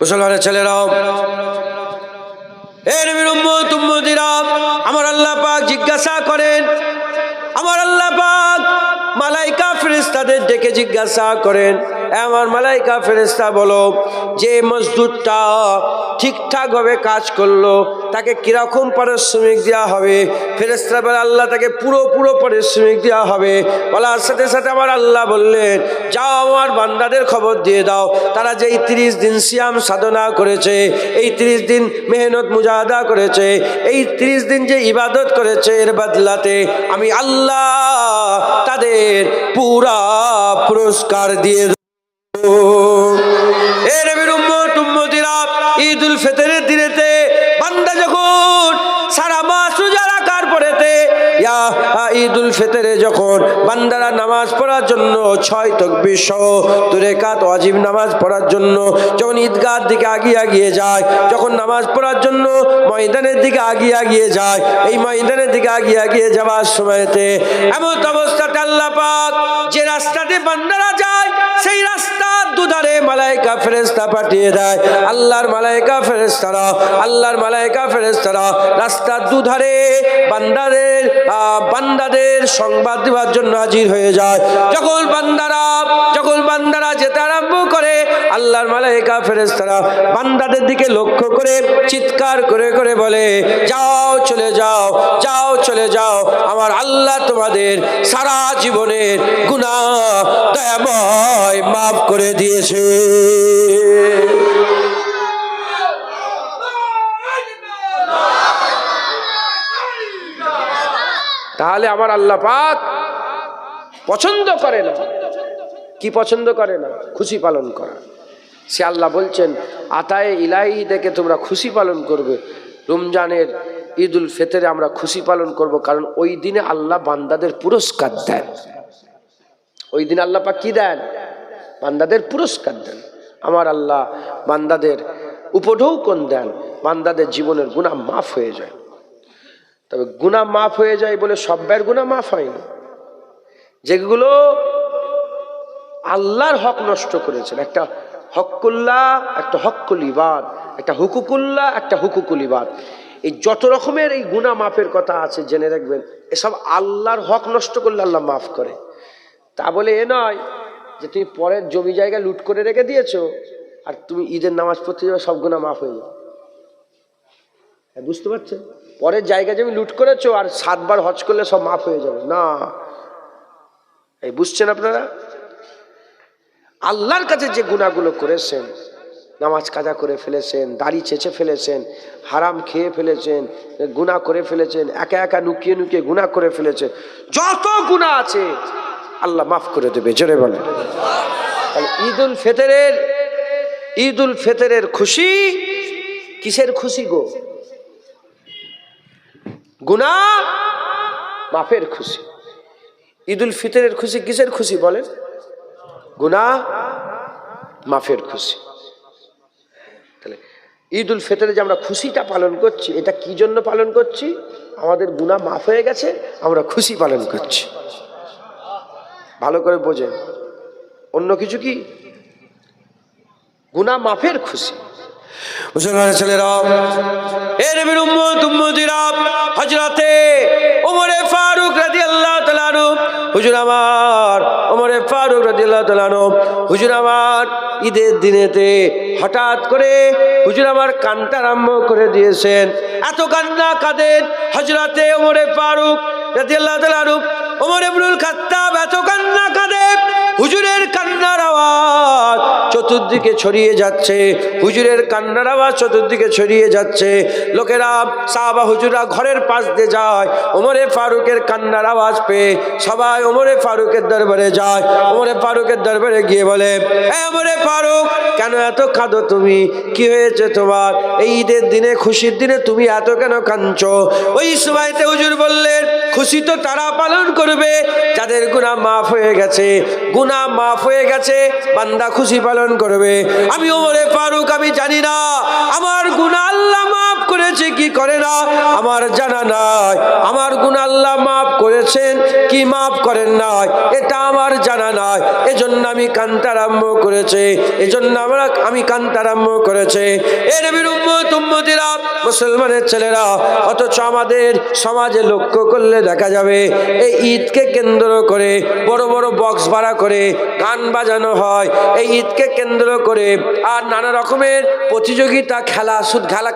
মুসলমানের ছেলেরাও, এ নবীর উম্মত উম্মতিরা, আমার আল্লাহ পাক জিজ্ঞাসা করেন, আমার আল্লাহ পাক মালাইকা ফেরেশতাদের ডেকে জিজ্ঞাসা করেন, আমার মালাইকা ফেরেশতা বলো, যে মজদুরটা ঠিকঠাক ভাবে কাজ করলো তাকে কিরকম পারিশ্রমিক দেওয়া হবে? ফেরেশতা বলে, আল্লাহ তাকে পুরো পারিশ্রমিক দেওয়া হবে। বলার সাথে সাথে আমার আল্লাহ বললেন, যাও আমার বান্দাদের খবর দিয়ে দাও, তারা যে 30 দিন সিয়াম সাধনা করেছে, এই 30 দিন মেহনত মুজাহাদা করেছে, এই 30 দিন যে ইবাদত করেছে, এর বদলাতে আমি আল্লাহ তাদের পুরা পুরস্কার দিয়ে দেব। এ নবীর উম্মত উম্মতিরা, ঈদুল ফিতরের দিনেতে বান্দা যখন সারা মাস রোজা রাখার পরেতে ঈদুল ফিতরে যখন বান্দারা নামাজ পড়ার জন্য 6 তাকবীর সহ 2 রাকাত ওয়াজিব নামাজ পড়ার জন্য যখন ঈদগাহর দিকে আগিয়ে যায়, যখন নামাজ পড়ার জন্য ময়দানের দিকে আগিয়ে যায়, এই ময়দানের দিকে আগিয়ে যাওয়ার সময়তে এমন অবস্থাতে আল্লাহ পাক যে রাস্তাতে বান্দারা যায়, সেই রাস্তার দুধারে মালাইকা ফেরেশতা পাঠিয়ে দেয়। আল্লাহর মালাইকা ফেরেশতারা রাস্তার দুধারে বান্দাদের সংবাদ দেওয়ার জন্য হাজির হয়ে যায়। যখন বান্দারা যেতে আরম্ভ করে, আল্লাহর মালাইকা ফেরেশতারা বান্দাদের দিকে লক্ষ্য করে চিৎকার করে বলে, যাও চলে যাও, আমার আল্লাহ তোমাদের সারা জীবনের গুনাহ দয়াময় মাফ করে দিয়েছে। তাহলে আমার আল্লাহ পাক পছন্দ করে না, কি পছন্দ করে না? খুশি পালন করা। সে আল্লাহ বলছেন, আতায়ে ইলাহি দেখে তোমরা খুশি পালন করবে। রমজানের ঈদুল ফিতরে আমরা খুশি পালন করব, কারণ ওই দিনে আল্লাহ বান্দাদের পুরস্কার দেন। ওই দিন আল্লাহ পাক কি দেন? বান্দাদের পুরস্কার দেন। আমার আল্লাহ বান্দাদের উপঢৌকন দেন, বান্দাদের জীবনের গুনাহ মাফ হয়ে যায়। তবে গুনাহ মাফ হয়ে যায় বলে সব ব্যয়ের গুনাহ মাফ হয় না। যেগুলো আল্লাহর হক নষ্ট করেছেন, একটা হকুল্লাহ, একটা হকুল ইবাদ, একটা হুকুকুল্লাহ, একটা হুকুকুল ইবাদ, এই যত রকমের এই গুনাহ মাফের কথা আছে জেনে রাখবেন। এসব আল্লাহর হক নষ্ট করলে আল্লাহ মাফ করে। তা বলে এ নয় যে তুমি পরের জমি জায়গা লুট করে রেখে দিয়েছো আর তুমি ঈদের নামাজ পড়তে যাবে, সব গুনাহ মাফ হয়ে যাবে। বুঝতে পারছেন? পরের জায়গা জমি লুট করেছো আর 7 বার হজ করলে সব মাফ হয়ে যাবে না। এই বুঝছেন আপনারা? আল্লাহর কাছে যে গুনাহগুলো করেছেন, নামাজ কাজা করে ফেলেছেন, দাড়ি চেঁচে ফেলেছেন, হারাম খেয়ে ফেলেছেন, গুনাহ করে ফেলেছেন, একা নুকিয়ে গুনাহ করে ফেলেছেন, যত গুনাহ আছে আল্লাহ মাফ করে দেবে। জোরে বলেন। ঈদুল ফিতরের খুশি কিসের খুশি গো? গুনাহ মাফের খুশি। ঈদুল ফিতরের খুশি কিসের খুশি বলেন? গুনাহ মাফের খুশি। তাহলে ঈদুল ফিতরে যে আমরা খুশিটা পালন করছি, এটা কি জন্য পালন করছি? আমাদের গুনাহ মাফ হয়ে গেছে, আমরা খুশি পালন করছি। ভালো করে বোঝেন, অন্য কিছু কি? গুনাহ মাফের খুশি। মুসলমানের ছেলেরা, এ নবীর উম্মত উম্মতিরা, হযরতে ওমর ফারুক রাদিয়াল্লাহু তাআলা আনহু, হুজুর আমার ওমর ফারুক রাদিয়াল্লাহু তাআলা আনহু, হুজুর আমার ঈদের দিনেতে হঠাৎ করে হুজুর আমার কান্না আরম্ভ করে দিয়েছেন। এত কান্না কাঁদেন হযরতে ওমর ফারুক রাদিয়াল্লাহু তাআলা আনহু। ওমর ইবনুল খাত্তাব এত কান্না কাঁদেন, হুজুরের কান্নার আওয়াজ চতুর্দিকে ছড়িয়ে যাচ্ছে, হুজুরের কান্নার আওয়াজ চতুর্দিকে ছড়িয়ে যাচ্ছে। লোকেরা, সাহাবা হুজুররা ঘরের পাশ দিয়ে যায়, ওমরে ফারুকের কান্নার আওয়াজ পেয়ে সবাই ওমরে ফারুকের দরবারে যায়। ওমরে ফারুকের দরবারে গিয়ে বলে, ওমরে ফারুক, কেন এত কাঁদো তুমি? কি হয়েছে তোমার? এই ঈদের দিনে, খুশির দিনে তুমি এত কেন কাঁদছো? ওই সময়তে হুজুর বললেন, খুশি তো তারা পালন করবে যাদের গুনাহ মাফ হয়ে গেছে। গুনাহ মাফ হয়ে গেছে, বান্দা খুশি পালন করবে। আমি ওমরে ফারুক, আমি জানি না আমার গুনাহ আল্লাহ মাফ করে করেছে কি করে না আমার জানা নাই, আমার গুনাহ আল্লাহ মাফ করেছেন কি মাফ করেন নাই এটা আমার জানা নাই। এজন্য আমি কাঁদতে আরম্ভ করেছে, এজন্য আমি কাঁদতে আরম্ভ করেছে। এ নবীর উম্মত উম্মতিরা, মুসলমানের ছেলেরা, অথচ আমাদের সমাজে লক্ষ্য করলে দেখা যাবে এই ঈদকে কেন্দ্র করে বড় বড় বক্স ভাড়া করে গান বাজানো হয়। এই ঈদকে কেন্দ্র করে আর নানা রকমের প্রতিযোগিতা,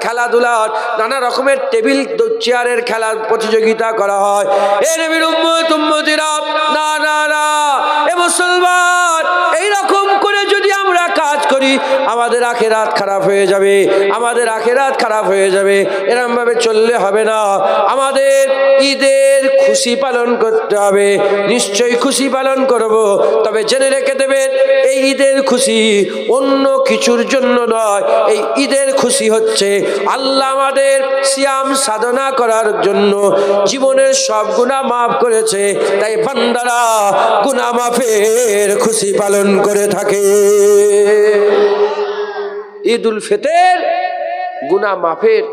খেলাধুলার নানা রকমের টেবিল চেয়ারের খেলার প্রতিযোগিতা করা হয়। এ নবীর উম্মত উম্মতিরা, না না না, এ মুসলমান, এইরকম করে যদি আমরা কাজ করি আমাদের আখিরাত খারাপ হয়ে যাবে, আমাদের আখিরাত খারাপ হয়ে যাবে। এরকম ভাবে চললে হবে না। আমাদের ঈদের খুশি পালন করতে হবে, নিশ্চয়ই খুশি পালন করব। তবে জেনে রেখে দেবেন এই ঈদের খুশি অন্য কিছুর জন্য নয়। এই ঈদের খুশি হচ্ছে আল্লাহ আমাদের সিয়াম সাধনা করার জন্য জীবনের সব গুনাহ মাফ করেছে, তাই বান্দারা গুনাহ মাফের খুশি পালন করে থাকে। ঈদুল ফিতর গুনাহ মাফের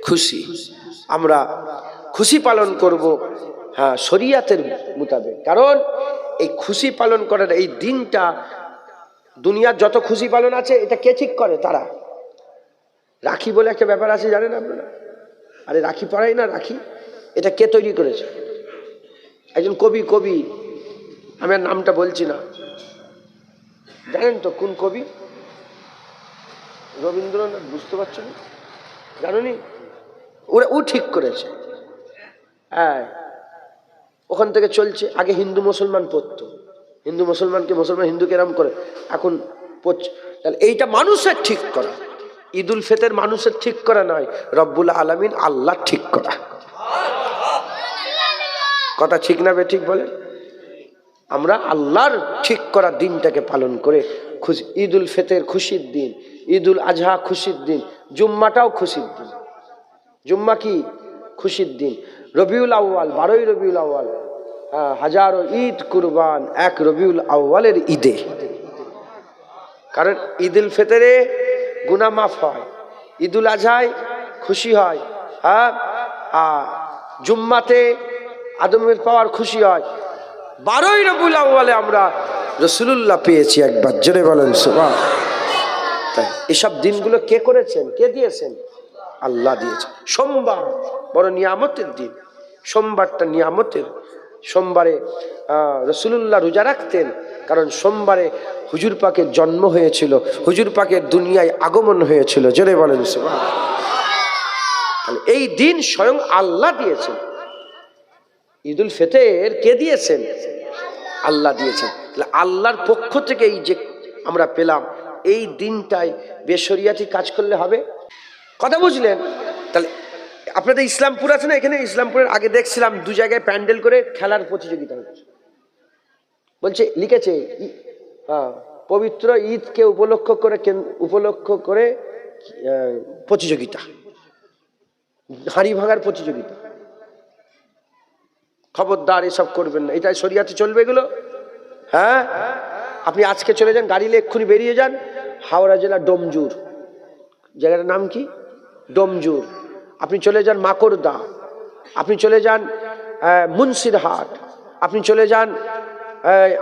খুশি, আমরা খুশি পালন করব হ্যাঁ শরীয়তের মোতাবেক। কারণ এই খুশি পালন করার এই দিনটা, দুনিয়ার যত খুশি পালন আছে এটা কে ঠিক করে? তারা। রাখি বলে একটা ব্যাপার আছে, জানেন আপনারা? আরে রাখি পড়াই না, রাখি এটা কে তৈরি করেছে? একজন কবি, আমি আর নামটা বলছি না, জানেন তো কোন কবি? রবীন্দ্রনাথ। বুঝতে পারছেন? জানুনি? ও ঠিক করেছে। হ্যাঁ, ওখান থেকে চলছে। আগে হিন্দু মুসলমান পড়তো, হিন্দু মুসলমানকে মুসলমান হিন্দুকে এরম করে, এখন পড়ছে। তাহলে এইটা মানুষের ঠিক করা। ঈদুল ফিতর মানুষের ঠিক করা নয়, রব্বুল আলামিন আল্লাহ ঠিক করা। কথা ঠিক না বেঠিক বলে? আমরা আল্লাহর ঠিক করা দিনটাকে পালন করে খুশি। ঈদুল ফিতর খুশির দিন, ঈদুল আজহা খুশির দিন, জুম্মাটাও খুশির দিন। জুম্মা কি? খুশির দিন। রবিউল আউয়াল, 12ই রবিউল আউয়াল, হাজারো ঈদ কুরবান এক রবিউল আউয়ালের ঈদে। কারণ ঈদুল ফিতরে গুনাহ মাফ হয়, ঈদুল আজহায় খুশি হয়, হ্যাঁ, জুম্মাতে আদমের পাওয়ার খুশি হয়। 12ই রবিউল আউয়ালে আমরা রাসূলুল্লাহ পেয়েছি একবার, জোরে বলেন সুবহান। তাই এসব দিনগুলো কে করেছেন? কে দিয়েছেন? আল্লাহ দিয়েছেন। সোমবার বড় নিয়ামতের দিন, সোমবারটা নিয়ামতের। সোমবারে রাসূলুল্লাহ রোজা রাখতেন, কারণ সোমবারে হুজুর পাকের জন্ম হয়েছিল, হুজুর পাকের দুনিয়ায় আগমন হয়েছিল, জোরে বলেন সুবহান। তাহলে এই দিন স্বয়ং আল্লাহ দিয়েছেন। ঈদুল ফিতর কে দিয়েছেন? আল্লাহ দিয়েছেন। তাহলে আল্লাহর পক্ষ থেকে এই যে আমরা পেলাম, এই দিনটায় বেশরিয়াতি কাজ করলে হবে? কথা বুঝলেন? তাহলে আপনাদের ইসলামপুর আছে না, এখানে ইসলামপুরের আগে দেখছিলাম 2 জায়গায় প্যান্ডেল করে খেলার প্রতিযোগিতা হচ্ছে। বলছে লিখেছে পবিত্র ঈদকে উপলক্ষ করে প্রতিযোগিতা, হাঁড়ি ভাঙার প্রতিযোগিতা। খবরদার এসব করবেন না, এটাই শরিয়াতে চলবে এগুলো। হ্যাঁ, আপনি আজকে চলে যান, গাড়িলে এক্ষুনি বেরিয়ে যান, হাওড়া জেলা ডোমজুর, জায়গাটার নাম কি? ডোমজুর। আপনি চলে যান মাকড়দা, আপনি চলে যান মুন্সিরহাট, আপনি চলে যান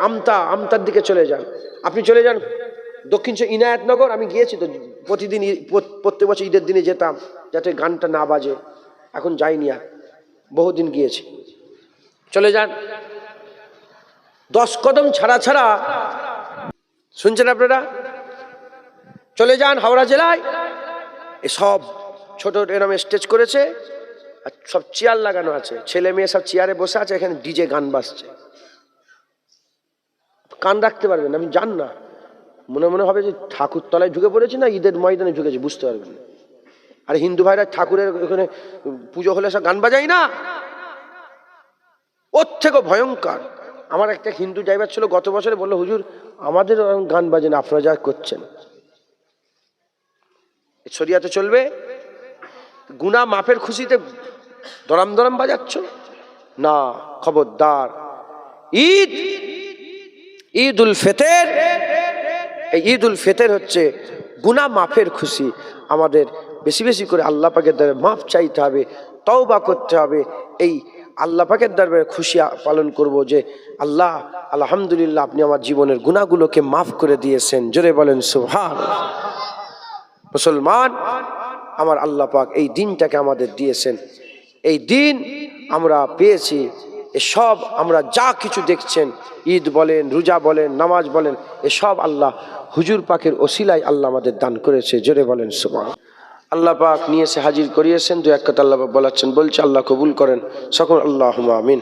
আমতার দিকে চলে যান, আপনি চলে যান দক্ষিণ ইনায়েতনগর। আমি গিয়েছি তো, প্রতিদিন প্রত্যেক বছর ঈদের দিনে যেতাম, যাতে গানটা না বাজে। এখন যাইনি আর, বহুদিন গিয়েছি। চলে যান 10 কদম ছাড়া শুনছেন আপনারা? চলে যান হাওড়া জেলায়, এসব ছোট এরম স্টেজ করেছে, আর সব চেয়ার লাগানো আছে, ছেলে মেয়ে সব চেয়ারে বসে আছে, এখানে ডিজে গান বাজছে। কান রাখতে পারবেন, আমি জান না, মনে হবে যে ঠাকুর তলায় ঢুকে পড়েছি না ঈদের ময়দানে ঢুকেছি, বুঝতে পারবেন না। আর হিন্দু ভাইরা ঠাকুরের ওখানে পুজো হলে সব গান বাজায় না, ওর থেকে ভয়ঙ্কর। আমার একটা হিন্দু ড্রাইভার ছিল, গত বছরে বললো, হুজুর আমাদের গান বাজে না, আপনারা যা করছেন। শরিয়াতে চলবে? গুনাহ মাফের খুশিতে দরাম বাজাচ্ছ না, খবরদার। ঈদুল ফিতর, এই ঈদুল ফিতর হচ্ছে গুনাহ মাফের খুশি। আমাদের বেশি বেশি করে আল্লাহ পাকের দরবারে মাফ চাইতে হবে, তওবা করতে হবে। এই আল্লাহ পাকের দরবারে খুশি পালন করব যে আল্লাহ আলহামদুলিল্লাহ আপনি আমার জীবনের গুনাহগুলোকে মাফ করে দিয়েছেন। জোরে বলেন সুবহানাল্লাহ। মুসলমান, আমার আল্লাহ পাক এই দিনটাকে আমাদের দিয়েছেন, এই দিন আমরা পেয়েছি। এসব আমরা যা কিছু দেখছেন, ঈদ বলেন, রোজা বলেন, নামাজ বলেন, এসব আল্লাহ হুজুর পাকের ওসিলায় আল্লাহ আমাদের দান করেছে। জোরে বলেন সুবহান। আল্লাহ পাক নিয়ে এসে হাজির করিয়েছেন। দু এক কথা আল্লাহ পাক বলাচ্ছেন, বলছে আল্লাহ কবুল করেন সকল, আল্লাহুম্মা আমিন।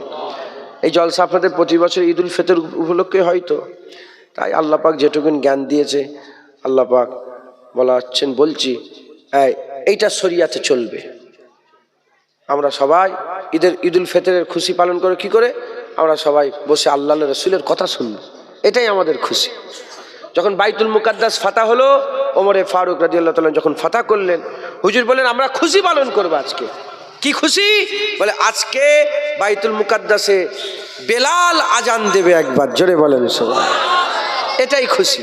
এই জলসা আপনাদের প্রতি বছর ঈদ উল ফিতর উপলক্ষে হয়তো, তাই আল্লাহ পাক যেটুকুন জ্ঞান দিয়েছে আল্লাহ পাক বলাচ্ছেন, বলছি এইটা শরিয়াতে চলবে। আমরা সবাই ঈদ উল ফিতরের খুশি পালন করে কি করে? আমরা সবাই বসে আল্লাহ রাসূলের কথা শুনবো, এটাই আমাদের খুশি। যখন বাইতুল মুকাদ্দাস ফাতা হলো, ওমরে ফারুক রাদিয়াল্লাহু তাআলা যখন ফাতা করলেন, হুজুর বলেন আমরা খুশি পালন করবো আজকে। কি খুশি? বলে আজকে বাইতুল মুকাদ্দাসে বেলাল আজান দেবে একবার। জোরে বলেন সুবহানাল্লাহ। এটাই খুশি,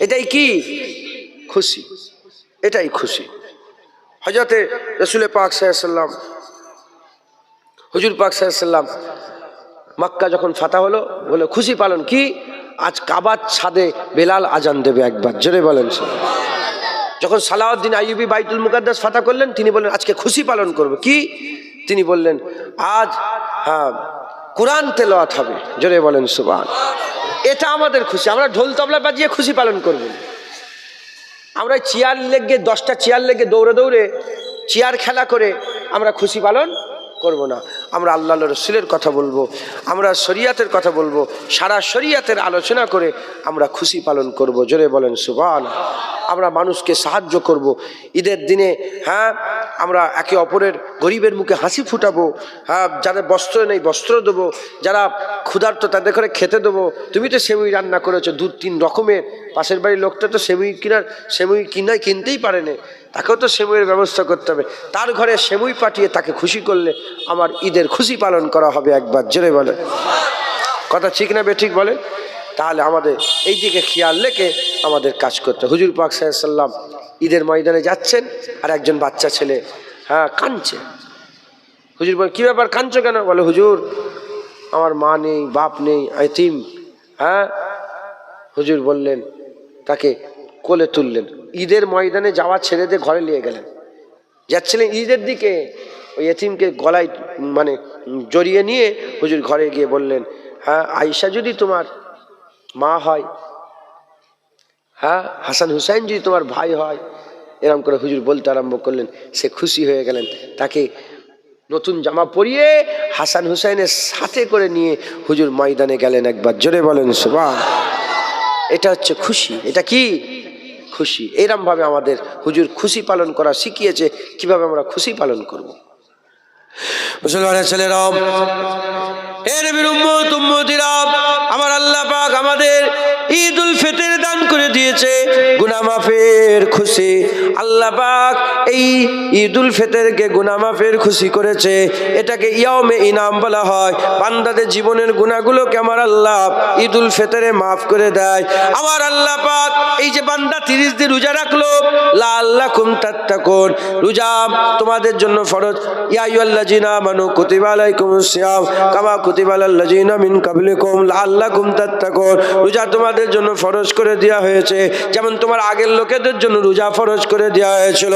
এটাই কি খুশি, এটাই খুশি। হযরতে রাসূল পাক সাল্লাল্লাহু আলাইহি ওয়াসাল্লাম, হুজুর পাক সাল্লাল্লাহু আলাইহি ওয়াসাল্লাম মক্কা যখন ফাতা হলো, বলে খুশি পালন কি? আজ কাবার ছাদে বেলাল আজান দেবে একবার। জোরে বলেন সুবহানাল্লাহ। যখন সালাউদ্দিন আইয়ুবী বাইতুল মুকাদ্দাস ফাতা করলেন, তিনি বললেন আজকে খুশি পালন করব। কি? তিনি বললেন আজ কোরআন তেলাওয়াত হবে। জোরে বলেন সুবহানাল্লাহ। এটা আমাদের খুশি। আমরা ঢোল তবলা বাজিয়ে খুশি পালন করব। আমরা চেয়ার লেগে 10টা চেয়ার লেগে দৌড়ে দৌড়ে চেয়ার খেলা করে আমরা খুশি পালন করব না। আমরা আল্লাহ রাসূলের কথা বলবো, আমরা শরিয়াতের কথা বলবো, সারা শরিয়াতের আলোচনা করে আমরা খুশি পালন করব। জোরে বলেন সুবহানাল্লাহ। আমরা মানুষকে সাহায্য করব ঈদের দিনে। হ্যাঁ, আমরা একে অপরের গরিবের মুখে হাসি ফুটাবো। হ্যাঁ, যাদের বস্ত্র নেই বস্ত্র দেবো, যারা ক্ষুধার্ত তাদের করে খেতে দেবো। তুমি তো সেমুই রান্না করেছো 2-3 রকমের, পাশের বাড়ির লোকটা তো সেমুই কিনতেই পারে না, তাকেও তো সেমুইয়ের ব্যবস্থা করতে হবে। তার ঘরে সেমুই পাঠিয়ে তাকে খুশি করলে আমার ঈদের খুশি পালন করা হবে একবার। জোরে বলে কথা ঠিক না বেঠিক বলে? তাহলে আমাদের এই দিকে খেয়াল রেখে আমাদের কাজ করতে। হুজুর পাক সাল্লাল্লাহু আলাইহি ওয়াসাল্লাম ঈদের ময়দানে যাচ্ছেন, আর একজন বাচ্চা ছেলে কাঁদছে। হুজুর বলে কি ব্যাপার, কাঁদছো কেন? বলে হুজুর আমার মা নেই, বাপ নেই, এতিম। হুজুর বললেন, তাকে কোলে তুললেন, ঈদের ময়দানে যাওয়া ছেলেদের ঘরে নিয়ে গেলেন। যাচ্ছিলেন ঈদের দিকে, ওই এতিমকে গলায় জড়িয়ে নিয়ে হুজুর ঘরে গিয়ে বললেন, আয়েশা যদি তোমার মা হয়, হাসান হুসাইন যদি তোমার ভাই হয়, এরকম করে হুজুর বলতে আরম্ভ করলেন। সে খুশি হয়ে গেলেন, তাকে নতুন জামা পরিয়ে হাসান হুসাইনের সাথে করে নিয়ে হুজুর ময়দানে গেলেন একবার। জোরে বলেন সুবহানাল্লাহ। এটা হচ্ছে খুশি। এটা কি খুশি? এরকম ভাবে আমাদের হুজুর খুশি পালন করা শিখিয়েছে, কিভাবে আমরা খুশি পালন করব। মুসলমানের ছেলেরা, হে নবীর উম্মত উম্মতিরা, আমার আল্লাহ পাক আমাদের ঈদ উল ফিতর দান করে দিয়েছে, গুনাহ মাফের খুশি। আল্লাহ পাক এই ঈদ উল ফিতরকে গুনাহ মাফের খুশি করেছে। এটাকে ইয়াউমে ইনাম বলা হয়। বান্দাদের জীবনের গুনাহগুলোকে আমার আল্লাহ ঈদ উল ফিতরে মাফ করে দেয়। আমার আল্লাহ পাক এই যে বান্দা 30 দিন রোজা রাখলো, লাআল্লাকুম তাত্তাকুন, রোজা তোমাদের জন্য ফরজ। ইয়া আইয়ুহাল্লাযিনা আমানু কুতিবা আলাইকুমুস সিয়াম কামা কুতিবা আলাল্লাযিনা মিন কাবলিকুম লাআল্লাকুম তাত্তাকুন, রোজা তোমাদের জন্য ফরজ করে দেওয়া হয়েছে, যেমন তোমার আগের লোকেদের জন্য রোজা ফরজ করে দেওয়া হয়েছিল।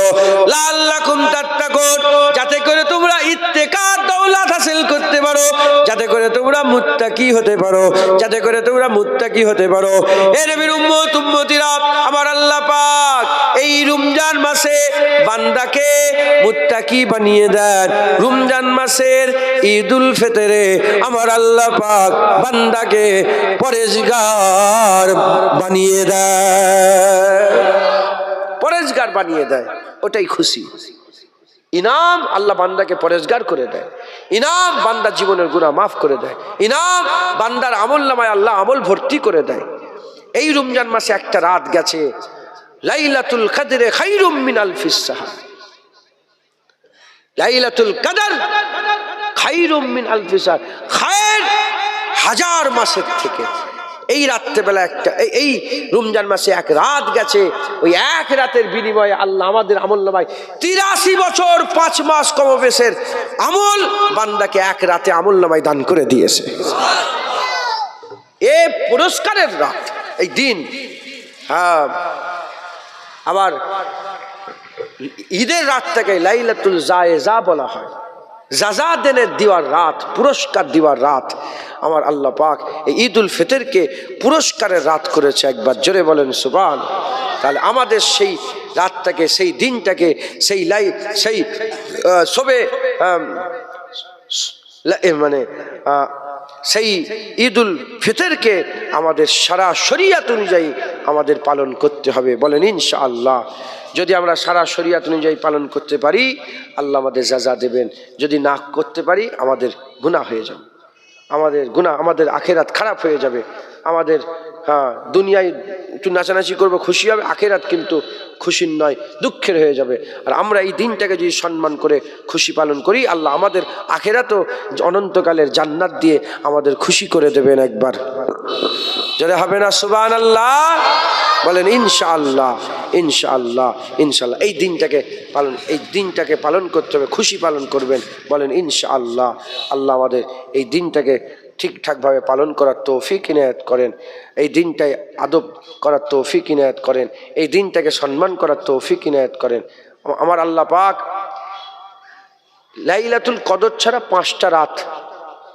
লাআল্লাকুম তাত্তাকুন, যাতে করে তোমরা ইত্তেকার দৌলত হাসিল করতে পারো, যাতে করে তোমরা মুত্তাকি হতে পারো, যাতে করে তোমরা মুত্তাকি হতে পারো। হে নবীর উম্মত উম্মতিরা, আমার আল্লাহ পাক এই রমজান মাসে বান্দাকে মুত্তাকি বানিয়ে দেন। রমজান মাসের ঈদ উল ফিতরে আমার আল্লাহ পাক বান্দাকে পরেজগার বানিয়ে দেয়, পরেজগার বানিয়ে দেয়। ওটাই খুশি। ইনাম আল্লাহ বান্দাকে পরেজগার করে দেয়। ইনাম বান্দার জীবনের গুনাহ মাফ করে দেয়। ইনাম বান্দার আমলনামায় আল্লাহ আমল ভর্তি করে দেয়। এই রমজান মাসে একটা রাত গেছে, লাইলাতুল কদরে খায়রুম মিন আলফিস শাহর। লাইলাতুল কদর খায়রুম মিন আলফিস শাহর, খায়ের 1000 মাসের থেকে। এই রাত্রেবেলা একটা এই রমজান মাসে এক রাত গেছে, ওই এক রাতের বিনিময়ে আল্লাহ আমাদের আমল নামায় 83 বছর 5 মাস কমবেশের আমল বান্দাকে এক রাতে আমল নামায় দান করে দিয়েছে। এ পুরস্কারের রাত, এই দিন। হ্যাঁ, আবার ঈদের রাতটাকে লাইলাতুল জায়েজা বলা হয়, জাযা দেনের দিওয়ার রাত, পুরস্কার দিওয়ার রাত। আমার আল্লাহ পাক এই ঈদুল ফিতরকে পুরস্কারের রাত করেছে, একবার জোরে বলেন সুবহান। তাহলে আমাদের সেই রাতটাকে, সেই দিনটাকে, সেই সবে মানে সেই ঈদুল ফিতরকে আমাদের সারা শরিয়াত অনুযায়ী আমাদের পালন করতে হবে, বলেন ইনশাআল্লাহ। যদি আমরা সারা শরিয়াত অনুযায়ী পালন করতে পারি আল্লাহ আমাদের জাযা দেবেন, যদি না করতে পারি আমাদের গুনাহ হয়ে যাবে, আমাদের গুনাহ, আমাদের আখিরাত খারাপ হয়ে যাবে। আমাদের দুনিয়ায় একটু নাচানাচি করবো, খুশি হবে, আখিরাত কিন্তু খুশির নয়, দুঃখের হয়ে যাবে। আর আমরা এই দিনটাকে যদি সম্মান করে খুশি পালন করি আল্লাহ আমাদের আখিরাতও অনন্তকালের জান্নাত দিয়ে আমাদের খুশি করে দেবেন। একবার যদি হবে না সুবহানাল্লাহ, বলেন ইনশাআল্লাহ, ইনশাআল্লাহ, ইনশাআল্লাহ। এই দিনটাকে পালন করতে হবে, খুশি পালন করবেন, বলেন ইনশাআল্লাহ। আল্লাহ আমাদের এই দিনটাকে ঠিকঠাকভাবে পালন করার তৌফিক ইনায়াত করেন, এই দিনটায় আদব করার তৌফিক ইনায়াত করেন, এই দিনটাকে সম্মান করার তৌফিক ইনায়াত করেন। আমার আল্লাহ পাক লাইলাতুল কদর ছাড়া 5টা রাত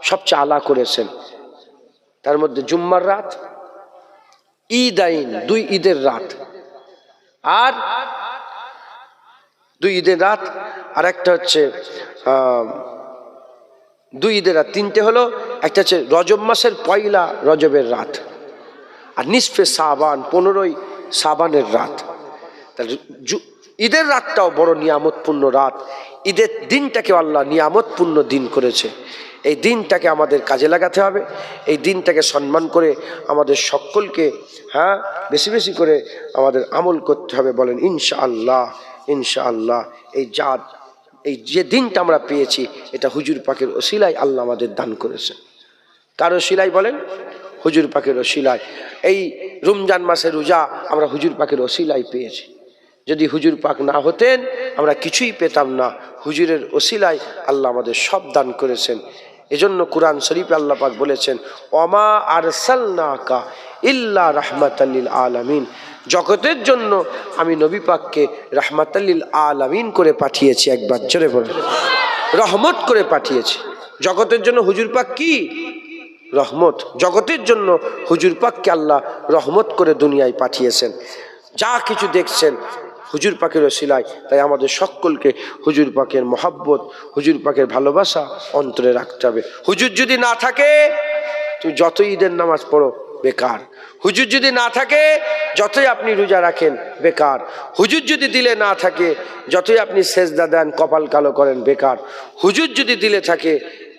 সবচেয়ে আলা করেছেন। তার মধ্যে জুম্মার রাত, ঈদাইন 2 ঈদের রাত, আর 2 ঈদের রাত, আর একটা হচ্ছে 2 ঈদের রাত, 3টে হলো। একটা হচ্ছে রজব মাসের 1লা রজবের রাত, আর নিসফে শাবান 15ই শাবানের রাত। তাহলে ঈদের রাতটাও বড় নিয়ামতপূর্ণ রাত। ঈদের দিনটাকে আল্লাহ নিয়ামতপূর্ণ দিন করেছে। এই দিনটাকে আমাদের কাজে লাগাতে হবে, এই দিনটাকে সম্মান করে আমাদের সকলকে বেশি বেশি করে আমাদের আমল করতে হবে, বলেন ইনশাআল্লাহ, ইনশাআল্লাহ। এই যে দিনটা আমরা পেয়েছি এটা হুজুর পাকের ওসিলায় আল্লাহ আমাদের দান করেছে। কার ওসিলায় বলেন? হুজুর পাকের ওসিলায়। এই রমজান মাসের রোজা আমরা হুজুর পাকের ওসিলায় পেয়েছি। যদি হুজুর পাক না হতেন আমরা কিছুই পেতাম না। হুজুরের ওসিলায় আল্লাহ আমাদের সব দান করেছেন। এজন্য কুরআন শরীফে আল্লাহ পাক বলেছেন, ওমা আরসালনাকা ইল্লা রাহমাতাল লিল আলামিন, জগতের জন্য আমি নবী পাককে রাহমাতাল লিল আলামিন করে পাঠিয়েছি। একবার জোরে বলেন, রহমত করে পাঠিয়েছি। জগতের জন্য হুজুর পাক কি? রহমত। জগতের জন্য হুজুর পাককে আল্লাহ রহমত করে দুনিয়ায় পাঠিয়েছেন। যা কিছু দেখছেন হুজুর পাকের ওসিলায়। তাই আমাদের সকলকে হুজুর পাকের মহাব্বত, হুজুর পাকের ভালোবাসা অন্তরে রাখতে হবে। হুজুর যদি না থাকে তুমি যতই ঈদের নামাজ পড়ো বেকার। হুজুর যদি না থাকে যতই আপনি রোজা রাখেন বেকার। হুজুর যদি দিলে না থাকে যতই আপনি সেজদা দেন কপাল কালো করেন বেকার। হুজুর যদি দিলে থাকে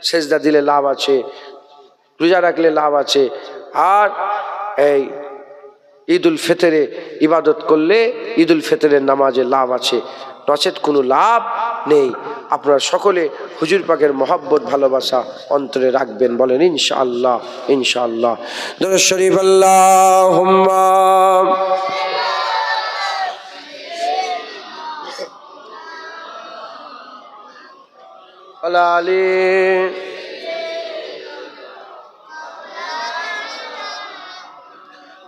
সেজদা দিলে লাভ আছে, রোজা রাখলে লাভ আছে, আর এই ঈদুল ফিতরে ইবাদত করলে ঈদুল ফিতরের নামাজে লাভ আছে, নচেত কোনো লাভ নেই। আপনারা সকলে হুজুর পাকের মহব্বত ভালোবাসা অন্তরে রাখবেন, বলেন ইনশাআল্লাহ, ইনশাআল্লাহ। দরুদ শরীফ আল্লাহুম্মা আলা আলি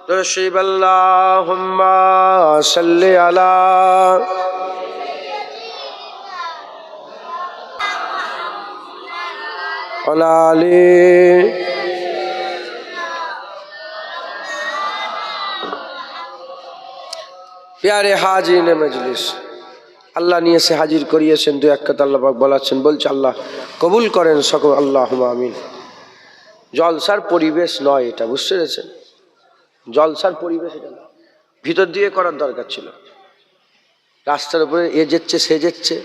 দরুদ শরীফ আল্লাহুম্মা সাল্লি আলা আলা আলি প্যারে হাজির মজলিস। আল্লাহ নিয়ে এসে হাজির করিয়েছেন। 2 কথা আল্লাহ পাক বলাচ্ছেন, বলছে আল্লাহ কবুল করেন সকল, আল্লাহুম্মা আমিন। জলসার পরিবেশ নয় এটা, বুঝতে পেরেছেন? জলসার পরিবেশ এটা না, ভিতর দিয়ে করার দরকার ছিল। রাস্তার উপরে এ যেচ্ছে সে যেচ্ছে,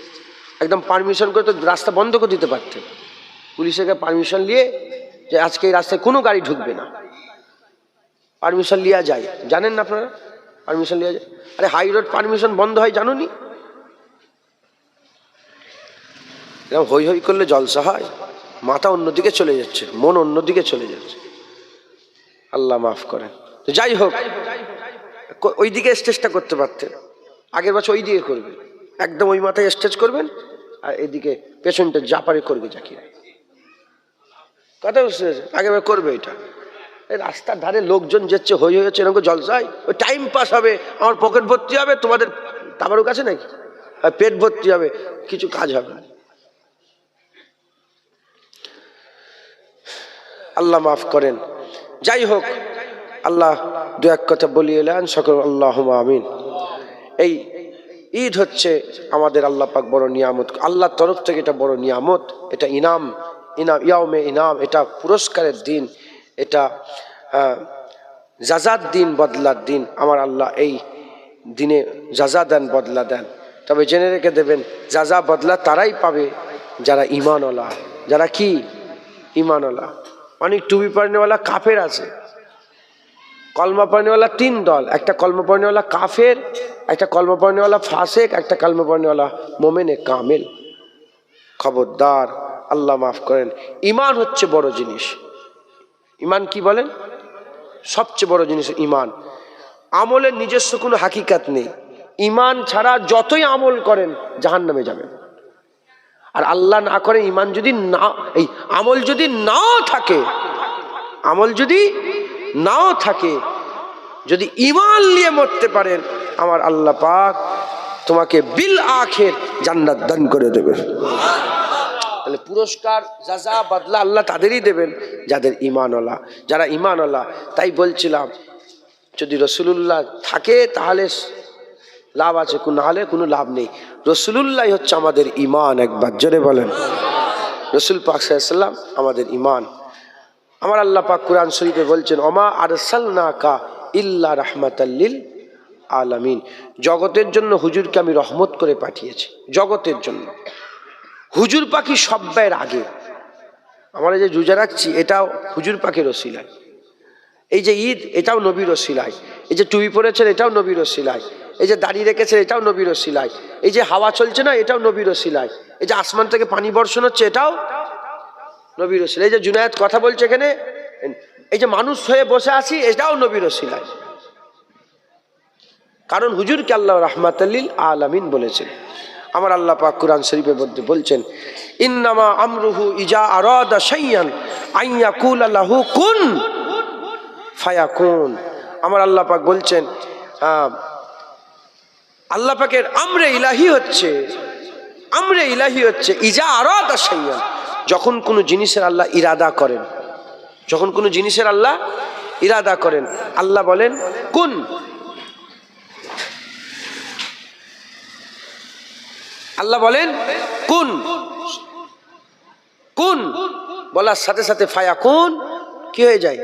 একদম পারমিশন করে তো রাস্তা বন্ধ করে দিতে পারতেন। পুলিশের পারমিশন নিয়ে যে আজকে এই রাস্তায় কোনো গাড়ি ঢুকবে না, পারমিশন লিয়া যায়। জানেন না আপনারা? পারমিশন লিয়া যায়। আরে হাই রোড পারমিশন বন্ধ হয় জানুনি? এরকম হই হই করলে জলসা হয়? মাথা অন্যদিকে চলে যাচ্ছে, মন অন্যদিকে চলে যাচ্ছে। আল্লাহ মাফ করেন। তো যাই হোক, ওই দিকে স্টেজটা করতে পারতেন, আগের বছর ওই দিকে করবেন, একদম ওই মাথায় স্টেজ করবেন, আর এদিকে পেছনটা জাপারে করবে জাকির। কথা বুঝতে পেরেছে? আগের বার করবে এটা। এই রাস্তার ধারে লোকজন যাচ্ছে, হয়েছে এরকম জলসায়, ওই টাইম পাস হবে, আমার পকেট ভর্তি হবে, তোমাদের তাবারুক আছে নাকি, পেট ভর্তি হবে, কিছু কাজ হবে না। আল্লাহ মাফ করেন। যাই হোক, আল্লাহ দু এক কথা বলিয়ে এলেন, সকল আল্লাহুম্মা আমিন। এই ঈদ হচ্ছে আমাদের আল্লাহ পাক বড় নিয়ামত, আল্লাহর তরফ থেকে এটা বড় নিয়ামত, এটা ইনাম, ইয়াউমে ইনাম, এটা পুরস্কারের দিন, এটা জাজার দিন, বদলার দিন। আমার আল্লাহ এই দিনে জাজা দেন, বদলা দেন। তবে জেনে রেখে দেবেন, জাজা বদলা তারাই পাবে যারা ঈমানওয়ালা। যারা কি ঈমানওয়ালা? অনেক টুপি পরনেওয়ালা কাফের আছে, কলমা পরনেওয়ালা 3 দল, একটা কলমা পরনেওয়ালা কাফের, একটা কলমা পরনেওয়ালা ফাসেক, একটা কলমা পরনেওয়ালা মোমেনে কামেল। খবরদার, আল্লাহ মাফ করেন। ঈমান হচ্ছে বড় জিনিস। ঈমান কি বলেন? সবচেয়ে বড় জিনিস ঈমান। আমলের নিজস্ব কোনো হাকিকাত নেই, ঈমান ছাড়া যতই আমল করেন জাহান্নামে যাবেন। আর আল্লাহ না করে ঈমান যদি না, এই আমল যদি নাও থাকে, আমল যদি নাও থাকে, যদি ঈমান নিয়ে মরতে পারেন, আমার আল্লাহ পাক তোমাকে বিল আখির জান্নাত দান করে দেবে। তাহলে পুরস্কার, জাযা, বদলা আল্লাহ তাদেরই দেবেন যাদের ঈমানওয়ালা, যারা ঈমানওয়ালা। তাই বলছিলাম, যদি রাসূলুল্লাহ থাকে তাহলে লাভ আছে, না হলে কোনো লাভ নেই। রাসূলুল্লাহ হচ্ছে আমাদের ঈমান। একবার জোরে বলেন, রাসূল পাক সাল্লাল্লাহু আলাইহি ওয়াসাল্লাম আমাদের ঈমান। আমার আল্লাহ পাক কুরআন শরীফে বলছেন, ওমা আরসালনাকা ইল্লা রাহমাতাল লিল আলামিন। জগতের জন্য হুজুরকে আমি রহমত করে পাঠিয়েছি, জগতের জন্য। হুজুর পাখি সব্বাইয়ের আগে। আমরা যে রোজা রাখছি এটাও হুজুর পাখির ওসিলায়, এই যে ঈদ এটাও নবীর ওসিলায়, এই যে টুপি পরেছেন এটাও নবীর ওসিলায়, এই যে দাড়ি রেখেছেন এটাও নবীর ওসিলায়, এই যে হাওয়া চলছে না এটাও নবীর ওসিলায়, এই যে আসমান থেকে পানি বর্ষণ হচ্ছে এটাও নবীর ওসিলায়, এই যে জুনায়েদ কথা বলছে এখানে, এই যে মানুষ হয়ে বসে আছি এটাও নবীর ওসিলায়। কারণ হুজুরকে আল্লাহ রাহমাতাল লিল আলামিন বলেছেন। আমার আল্লাহ পাক কুরআন শরীফের মধ্যে বলছেন, ইন্নামা আমরুহু ইজা আরাদা শাইয়ান আন ইয়াকুলা লাহু কুন ফায়াকুন। আমার আল্লাহ পাক বলছেন, আল্লাহ পাকের আমরে ইলাহি হচ্ছে, আমরে ইলাহি হচ্ছে ইজা আরাদা শাইয়ান, যখন কোনো জিনিসের আল্লাহ ইরাদা করেন, যখন কোনো জিনিসের আল্লাহ ইরাদা করেন, আল্লাহ বলেন কুন। আল্লাহ বলেন কুন, কুন বলার সাথে সাথে ফায়াকুন কি হয়ে যায়?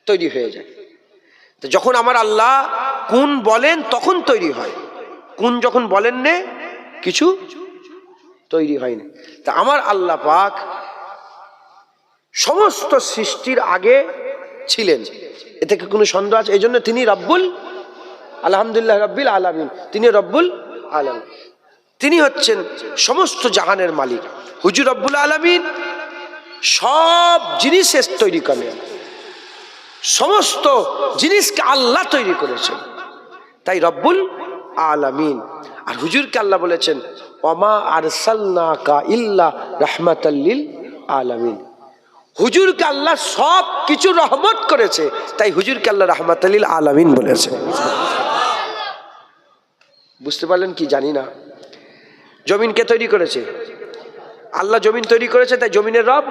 তৈরি হয়ে যায়। তো যখন আমার আল্লাহ কুন বলেন তখন তৈরি হয়, কুন যখন বলেন নে কিছু তৈরি হয়নি। তা আমার আল্লাহ পাক সমস্ত সৃষ্টির আগে ছিলেন, এতে কি কোনো সন্দেহ আছে? এই জন্য তিনি রব্বুল, আলহামদুলিল্লাহ রব্বিল আলামিন, তিনি রব্বুল আলামিন, তিনি হচ্ছেন সমস্ত জাহানের মালিক। হুজুর রব্বুল আলামিন সব জিনিসের তৈরি করেন, সমস্ত জিনিসকে আল্লাহ তৈরি করেছেন, তাই রব্বুল আলামিন। আর হুজুরকে আল্লাহ বলেছেন, ওমা আরসালনাকা ইল্লা রাহমাতাল লিল আলামিন। হুজুরকে আল্লাহ সব কিছু রহমত করেছে, তাই হুজুরকে আল্লাহ রাহমাতাল লিল আলামিন বলেছে। বুঝতে পারলেন কি জানি না? জমিন কে তৈরি করেছে? আল্লাহ জমিন তৈরি করেছে, তাই জমিনের রব।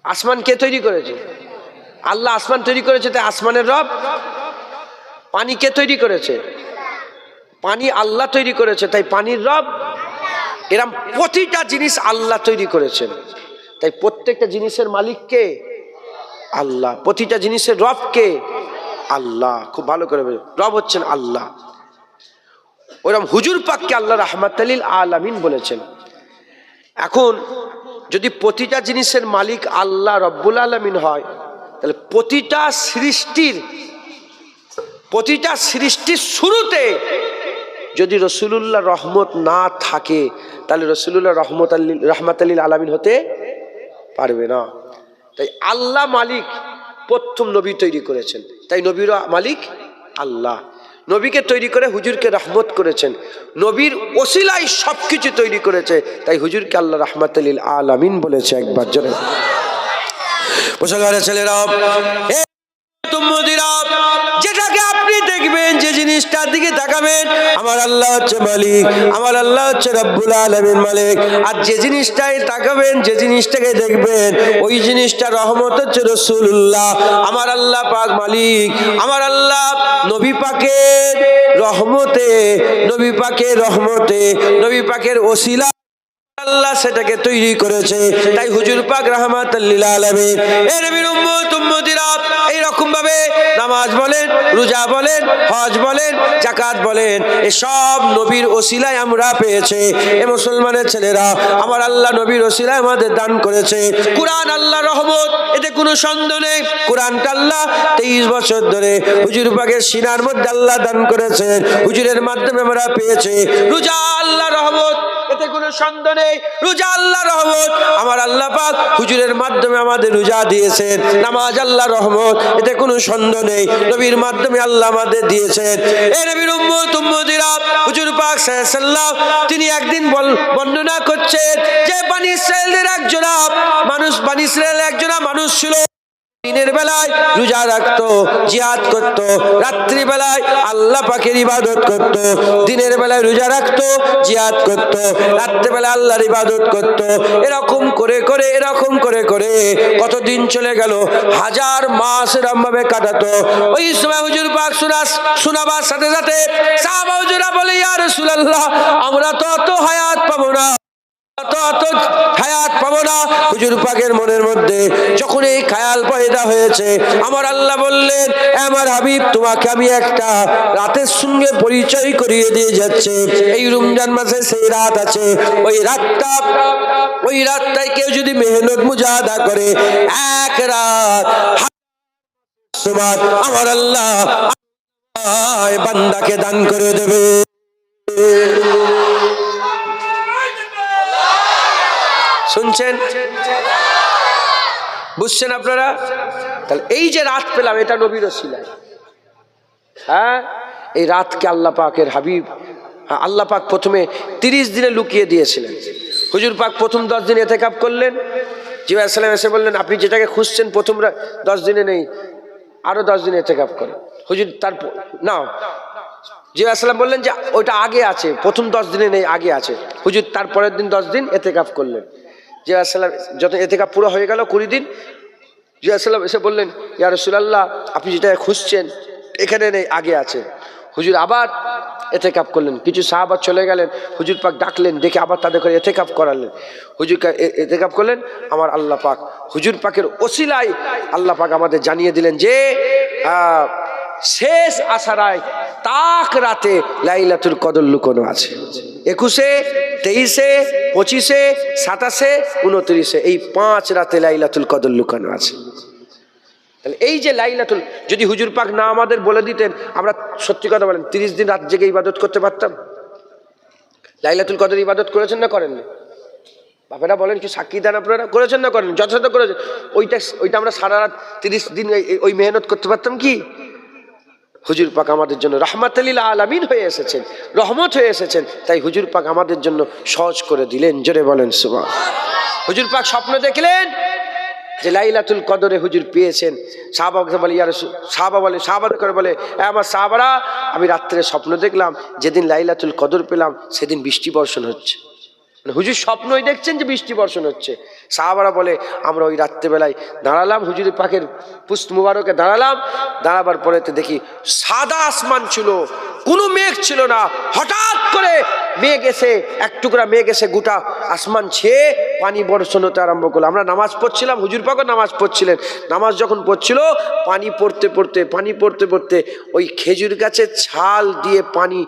আসমান কে তৈরি করেছে? আল্লাহ আসমান তৈরি করেছে, তাই আসমানের রব। পানি কে তৈরি করেছে? পানি আল্লাহ তৈরি করেছে, তাই পানির রব। এরকম প্রতিটা জিনিস আল্লাহ তৈরি করেছেন, তাই প্রত্যেকটা জিনিসের মালিক কে? আল্লাহ। প্রতিটা জিনিসের রব কে? আল্লাহ। খুব ভালো করে বলুন, রব হচ্ছেন আল্লাহ। ওরকম হুজুর পাককে আল্লাহ রাহমাতাল লিল আলামিন বলেছেন। এখন যদি প্রতিটা জিনিসের মালিক আল্লাহ রব্বুল আলামিন হয়, তাহলে প্রতিটা সৃষ্টির শুরুতে যদি রাসূলুল্লাহ রহমত না থাকে, তাহলে রাসূলুল্লাহ রাহমাতাল্লিল আলামিন হতে পারবে না। তাই আল্লাহ মালিক প্রথম নবী তৈরি করেছেন, তাই নবীর মালিক আল্লাহ। নবীকে তৈরি করে হুজুরকে রহমত করেছেন, নবীর ওসিলায় সবকিছু তৈরি করেছে, তাই হুজুরকে আল্লাহ রাহমাতাল্লিল আলামিন বলেছে। একবার জোরে মুসলমানের ছেলেরা, যেটাকে আপনি দেখবেন, যে জিনিসটার দিকে তাকাবেন, আমার আল্লাহ হচ্ছে মালিক, আমার আল্লাহ হচ্ছে রব্বুল আলামিন মালিক। আর যে জিনিসটাই তাকাবেন, যে জিনিসটাকে দেখবেন, ওই জিনিসটা রহমত হচ্ছে রাসূলুল্লাহ। আমার আল্লাহ পাক মালিক, আমার আল্লাহ নবী পাকের রহমতে, নবী পাকের রহমতে, নবী পাকের ওসিলা আল্লাহ সেটাকে তৈরি করেছে। তাই হুজুর পাক রাহমাতুল লিল আলামিন, এ নবীর উম্মত উম্মতিরা, এই রকম ভাবে নামাজ বলেন, রোজা বলেন, হজ বলেন, যাকাত বলেন, এসব নবীর ওসিলায় আমরা পেয়েছে। এ মুসলমানের ছেলেরা, আমার আল্লাহ নবীর ওসিলায় আমাদের দান করেছে। কুরআন আল্লাহ রহমত, এতে কোনো সন্দেহ নেই। কুরআনটা আল্লাহ 23 বছর ধরে হুজুর পাকের সিনার মধ্যে আল্লাহ দান করেছেন, হুজুরের মাধ্যমে আমরা পেয়েছে। রোজা আল্লাহ রহমত, এতে কোনো সন্দেহ নেই। রোজা আল্লাহ রহমত, আমার আল্লাহ পাক হুজুরের মাধ্যমে আমাদের রোজা দিয়েছেন। নামাজ আল্লাহ রহমত, এতে কোনো সন্দেহ নেই। নবীর মাধ্যমে আল্লাহ আমাদের দিয়েছেন। এই নবীর উম্মত উম্মতিরা, হুজুর পাক সাল্লাল্লাহু আলাইহি ওয়াসাল্লাম তিনি একদিন বর্ণনা করছেন যে বনি ইসরাইলের একজনা মানুষ, বনি ইসরাইলের একজনা মানুষ ছিল, দিনের বেলায় রোজা রাখতো, জিহাদ করতো, রাত্রি বেলায় আল্লাহ পাকের ইবাদত করতো। দিনের বেলায় রোজা রাখতো, জিহাদ করতো, রাত্রি বেলায় আল্লাহর ইবাদত করতো। এরকম করে করে, এরকম করে করে কতদিন চলে গেল, হাজার মাস এরকম ভাবে কাটাতো। ওই সময় হুজুর পাক শোনাবার সাথে সাথে সাহাবা হুজুরা বলে, ইয়া রাসূলুল্লাহ, আমরা তো অত হায়াত পাবো না, অত হায়াত পাবো না। হুজুর পাকের মনের মধ্যে যখন এই খেয়াল পয়দা হয়েছে, আমার আল্লাহ বললেন, আমার হাবিব, তোমাকে আমি একটা রাতের সঙ্গে পরিচয় করিয়ে দিয়ে যাচ্ছে। এই রমজান মাসে সেই রাত আছে, ওই রাতটাই কেউ যদি মেহনত মুজাহাদা করে, এক রাত আমার আল্লাহ বান্দাকে দান করে দেবে। শুনছেন, বুঝছেন আপনারা? তাহলে এই যে রাত পেলাম, এটা নবীর ওসিলায়। হ্যাঁ, এই রাতকে আল্লাহ পাকের হাবিব, আল্লাহ পাক প্রথমে 30 দিনে লুকিয়ে দিয়েছিলেন। হুজুর পাক প্রথম 10 দিন ইতিকাফ করলেন। জিবরাইল আলাইহিস সালাম এসে বললেন, আপনি যেটাকে খুঁজছেন প্রথম 10 দিনে নেই, আরো 10 দিন ইতিকাফ করেন। হুজুর তারপর না, জিবরাইল আলাইহিস সালাম বললেন যে ওইটা আগে আছে, প্রথম 10 দিনে নেই, আগে আছে। হুজুর তারপরের দিন 10 দিন ইতিকাফ করলেন। জিবরাইল আলাইহিস সালাম যত ইতিকাফ পুরো হয়ে গেল 20 দিন, জিবরাইল আলাইহিস সালাম এসে বললেন, ইয়া রাসূলুল্লাহ, আপনি যেটা খুঁজছেন এখানে নেই, আগে আছে। হুজুর আবার ইতিকাফ করলেন। কিছু সাহাবা চলে গেলেন, হুজুর পাক ডাকলেন, ডেকে আবার তাদের করে ইতিকাফ করালেন। হুজুর ইতিকাফ করলেন। আমার আল্লাহ পাক হুজুর পাকের ওসিলায় আল্লাহ পাক আমাদের জানিয়ে দিলেন যে শেষ আশারায় তাক রাতে লাইলাতুল কদর লুকানো আছে। 21, 23, 25, 27, 29 এই 5 রাতে লাইলাতুল কদর লুকানো আছে। তাহলে এই যে লাইলাতুল, যদি হুজুর পাক না আমাদের বলে দিতেন, আমরা সত্যি কথা বলেন 30 দিন রাত জেগে ইবাদত করতে পারতাম? লাইলাতুল কদর ইবাদত করেছেন না করেননি? বাপেরা বলেন, কি সাক্ষী দেন আপনারা, করেছেন না করেন? যথাযথ করেছেন। ওইটা আমরা সারা রাত 30 দিন ওই মেহনত করতে পারতাম কি? হুজুর পাক আমাদের জন্য রাহমাতুল লিল আলামিন হয়ে এসেছেন, রহমত হয়ে এসেছেন। তাই হুজুর পাক আমাদের জন্য সহজ করে দিলেন। জোরে বলেন সুবহানাল্লাহ। হুজুর পাক স্বপ্ন দেখলেন যে লাইলাতুল কদরে হুজুর পেয়েছেন। সাহাবাকে বলে, ইয়া রাসূল, সাহাবাদের করে বলে, আমার সাহাবারা, আমি রাত্রে স্বপ্ন দেখলাম, যেদিন লাইলাতুল কদর পেলাম সেদিন বৃষ্টি বর্ষণ হচ্ছে। হুজুর স্বপ্নই দেখছেন যে বৃষ্টি বর্ষণ হচ্ছে। সাহাবারা বলে, আমরা ওই রাত্রেবেলায় দাঁড়ালাম, হুজুর পাকের পুস্ত মুবারকে দাঁড়ালাম। দাঁড়াবার পরেতে দেখি সাদা আসমান ছিল, কোনো মেঘ ছিল না। হঠাৎ করে মেঘ এসে, এক টুকরা মেঘ এসে গোটা আসমান ছেয়ে পানি বর্ষণ হতে আরম্ভ করলো। আমরা নামাজ পড়ছিলাম, হুজুর পাকও নামাজ পড়ছিলেন। নামাজ যখন পড়ছিল, পানি পড়তে পড়তে ওই খেজুর গাছের ছাল দিয়ে পানি